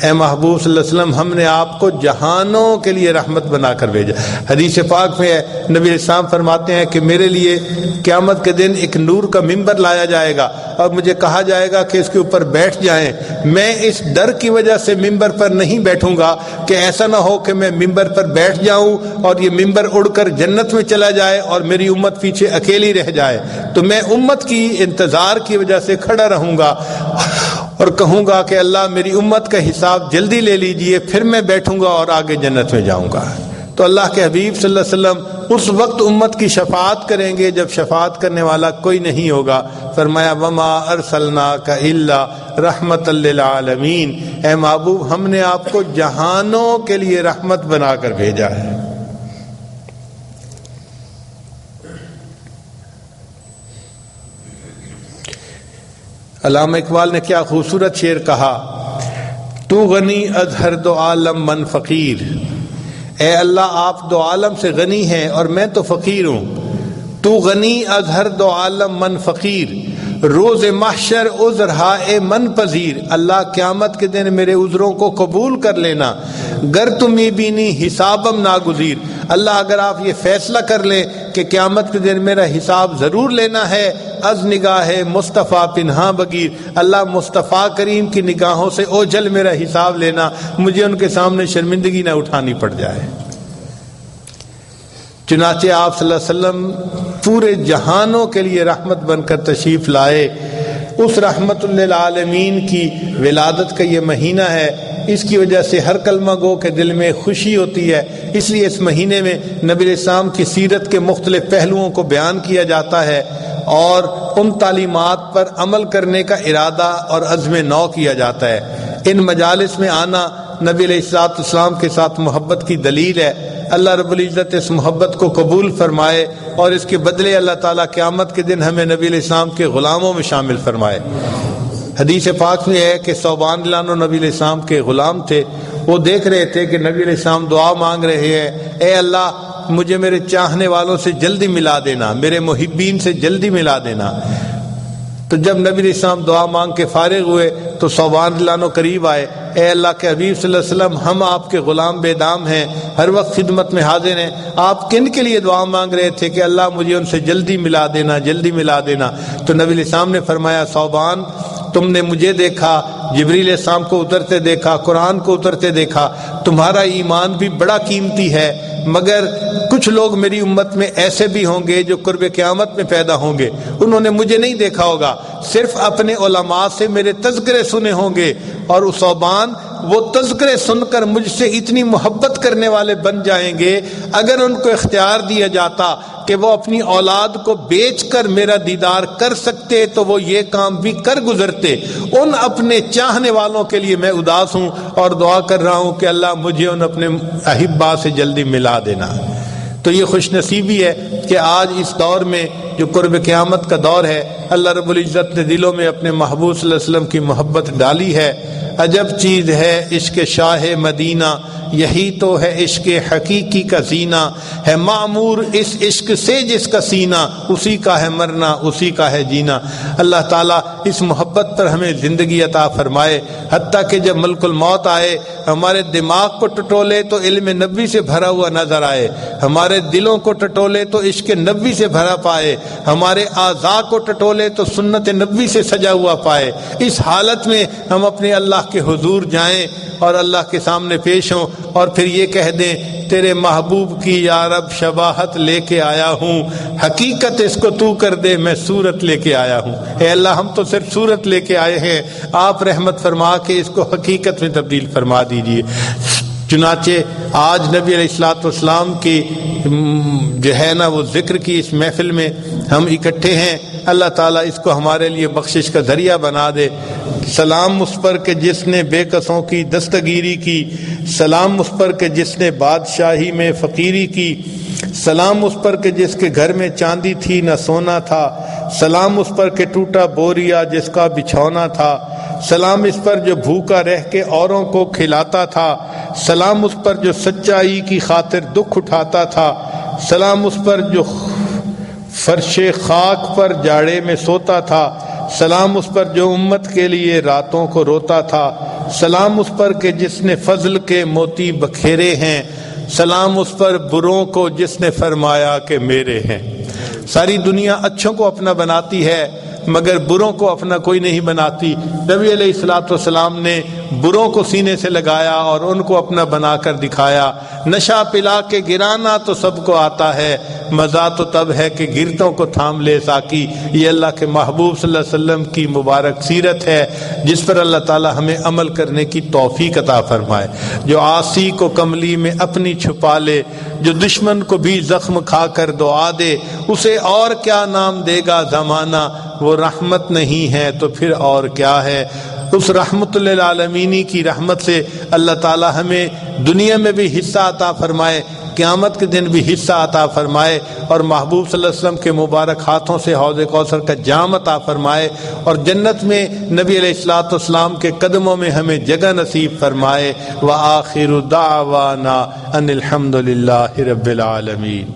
اے محبوب صلی اللہ علیہ وسلم ہم نے آپ کو جہانوں کے لیے رحمت بنا کر بھیجا۔ حدیث پاک میں ہے، نبی علیہ السلام فرماتے ہیں کہ میرے لیے قیامت کے دن ایک نور کا ممبر لایا جائے گا اور مجھے کہا جائے گا کہ اس کے اوپر بیٹھ جائیں۔ میں اس ڈر کی وجہ سے ممبر پر نہیں بیٹھوں گا کہ ایسا نہ ہو کہ میں ممبر پر بیٹھ جاؤں اور یہ ممبر اڑ کر جنت میں چلا جائے اور میری امت پیچھے اکیلی رہ جائے، تو میں امت کی انتظار کی وجہ سے کھڑا رہوں گا اور کہوں گا کہ اللہ میری امت کا حساب جلدی لے لیجئے، پھر میں بیٹھوں گا اور آگے جنت میں جاؤں گا۔ تو اللہ کے حبیب صلی اللہ علیہ وسلم اس وقت امت کی شفاعت کریں گے جب شفاعت کرنے والا کوئی نہیں ہوگا۔ فرمایا وما ارسلناک الا رحمت للعالمین، اے محبوب ہم نے آپ کو جہانوں کے لیے رحمت بنا کر بھیجا ہے۔ علامہ اقبال نے کیا خوبصورت شعر کہا، تو غنی از ہر دو عالم من فقیر، اے اللہ آپ دو عالم سے غنی ہیں اور میں تو فقیر ہوں۔ تو غنی از ہر دو عالم من فقیر، روز محشر عذر ہائے من پذیر، اللہ قیامت کے دن میرے عذروں کو قبول کر لینا، گر تمہیں بینی حسابم ناگزیر، اللہ اگر آپ یہ فیصلہ کر لیں کہ قیامت کے دن میرا حساب ضرور لینا ہے، از نگاہ مصطفیٰ پنہاں بگیر، اللہ مصطفیٰ کریم کی نگاہوں سے اوجھل میرا حساب لینا، مجھے ان کے سامنے شرمندگی نہ اٹھانی پڑ جائے۔ چنانچہ آپ صلی اللہ علیہ وسلم پورے جہانوں کے لیے رحمت بن کر تشریف لائے۔ اس رحمت للعالمین کی ولادت کا یہ مہینہ ہے، اس کی وجہ سے ہر کلمہ گو کے دل میں خوشی ہوتی ہے، اس لیے اس مہینے میں نبی علیہ السلام کی سیرت کے مختلف پہلوؤں کو بیان کیا جاتا ہے اور ان تعلیمات پر عمل کرنے کا ارادہ اور عزم نو کیا جاتا ہے۔ ان مجالس میں آنا نبی علیہ السلام کے ساتھ محبت کی دلیل ہے۔ اللہ رب العزت اس محبت کو قبول فرمائے اور اس کے بدلے اللہ تعالیٰ قیامت کے دن ہمیں نبی علیہ السلام کے غلاموں میں شامل فرمائے۔ حدیث پاک میں ہے کہ ثوبان رضی اللہ عنہ نبی علیہ السلام کے غلام تھے، وہ دیکھ رہے تھے کہ نبی علیہ السلام دعا مانگ رہے ہیں، اے اللہ مجھے میرے چاہنے والوں سے جلدی ملا دینا، میرے محبین سے جلدی ملا دینا۔ تو جب نبی علیہ السلام دعا مانگ کے فارغ ہوئے تو ثوبان رضی اللہ عنہ قریب آئے، اے اللہ کے حبیب صلی اللہ علیہ وسلم ہم آپ کے غلام بے دام ہیں، ہر وقت خدمت میں حاضر ہیں، آپ کن کے لیے دعا مانگ رہے تھے کہ اللہ مجھے ان سے جلدی ملا دینا، جلدی ملا دینا؟ تو نبی علیہ السلام نے فرمایا ثوبان تم نے مجھے دیکھا، جبریل علیہ السلام کو اترتے دیکھا، قرآن کو اترتے دیکھا، تمہارا ایمان بھی بڑا قیمتی ہے، مگر کچھ لوگ میری امت میں ایسے بھی ہوں گے جو قرب قیامت میں پیدا ہوں گے، انہوں نے مجھے نہیں دیکھا ہوگا، صرف اپنے علماء سے میرے تذکرے سنے ہوں گے، اور اس ثوبان وہ تذکرے سن کر مجھ سے اتنی محبت کرنے والے بن جائیں گے، اگر ان کو اختیار دیا جاتا کہ وہ اپنی اولاد کو بیچ کر میرا دیدار کر سکتے تو وہ یہ کام بھی کر گزرتے۔ ان اپنے چاہنے والوں کے لیے میں اداس ہوں اور دعا کر رہا ہوں کہ اللہ مجھے ان اپنے احبا سے جلدی ملا دینا۔ تو یہ خوش نصیبی ہے کہ آج اس دور میں جو قرب قیامت کا دور ہے، اللہ رب العزت نے دلوں میں اپنے محبوب صلی اللہ علیہ وسلم کی محبت ڈالی ہے۔ عجب چیز ہے عشق شاہ مدینہ، یہی تو ہے عشق حقیقی کا زینہ، ہے معمور اس عشق سے جس کا سینہ، اسی کا ہے مرنا اسی کا ہے جینا۔ اللہ تعالیٰ اس محبت پر ہمیں زندگی عطا فرمائے، حتیٰ کہ جب ملک الموت آئے ہمارے دماغ کو ٹٹولے تو علم نبوی سے بھرا ہوا نظر آئے، ہمارے دلوں کو ٹٹولے تو عشق نبوی سے بھرا پائے، ہمارے اعضاء کو ٹٹولے تو سنت نبوی سے سجا ہوا پائے۔ اس حالت میں ہم اپنے اللہ کے حضور جائیں اور اللہ کے سامنے پیش ہوں اور پھر یہ کہہ دیں تیرے محبوب کی یا رب شباہت لے کے آیا ہوں، حقیقت اس کو تو کر دے میں صورت لے کے آیا ہوں۔ اے اللہ ہم تو صرف صورت لے کے آئے ہیں، آپ رحمت فرما کے اس کو حقیقت میں تبدیل فرما دیجئے۔ چنانچہ آج نبی علیہ الصلوۃ والسلام کی جو ہے نا وہ ذکر کی اس محفل میں ہم اکٹھے ہیں، اللہ تعالیٰ اس کو ہمارے لیے بخشش کا ذریعہ بنا دے۔ سلام اس پر کہ جس نے بے کسوں کی دستگیری کی، سلام اس پر کہ جس نے بادشاہی میں فقیری کی، سلام اس پر کہ جس کے گھر میں چاندی تھی نہ سونا تھا، سلام اس پر کہ ٹوٹا بوریا جس کا بچھونا تھا، سلام اس پر جو بھوکا رہ کے اوروں کو کھلاتا تھا، سلام اس پر جو سچائی کی خاطر دکھ اٹھاتا تھا، سلام اس پر جو فرش خاک پر جاڑے میں سوتا تھا، سلام اس پر جو امت کے لیے راتوں کو روتا تھا، سلام اس پر کہ جس نے فضل کے موتی بکھیرے ہیں، سلام اس پر بروں کو جس نے فرمایا کہ میرے ہیں۔ ساری دنیا اچھوں کو اپنا بناتی ہے مگر بروں کو اپنا کوئی نہیں بناتی۔ نبی علیہ الصلوۃ والسلام نے بروں کو سینے سے لگایا اور ان کو اپنا بنا کر دکھایا۔ نشہ پلا کے گرانا تو سب کو آتا ہے، مزہ تو تب ہے کہ گرتوں کو تھام لے ساقی۔ یہ اللہ کے محبوب صلی اللہ علیہ وسلم کی مبارک سیرت ہے جس پر اللہ تعالی ہمیں عمل کرنے کی توفیق عطا فرمائے۔ جو عاصی کو کملی میں اپنی چھپا لے، جو دشمن کو بھی زخم کھا کر دعا دے، اسے اور کیا نام دے گا زمانہ، وہ رحمت نہیں ہے تو پھر اور کیا ہے۔ اس رحمت للعالمینی کی رحمت سے اللہ تعالی ہمیں دنیا میں بھی حصہ عطا فرمائے، قیامت کے دن بھی حصہ عطا فرمائے، اور محبوب صلی اللہ علیہ وسلم کے مبارک ہاتھوں سے حوض کوثر کا جام عطا فرمائے، اور جنت میں نبی علیہ الصلوۃ والسلام کے قدموں میں ہمیں جگہ نصیب فرمائے۔ وآخر دعوانا ان الحمد للہ رب العالمین۔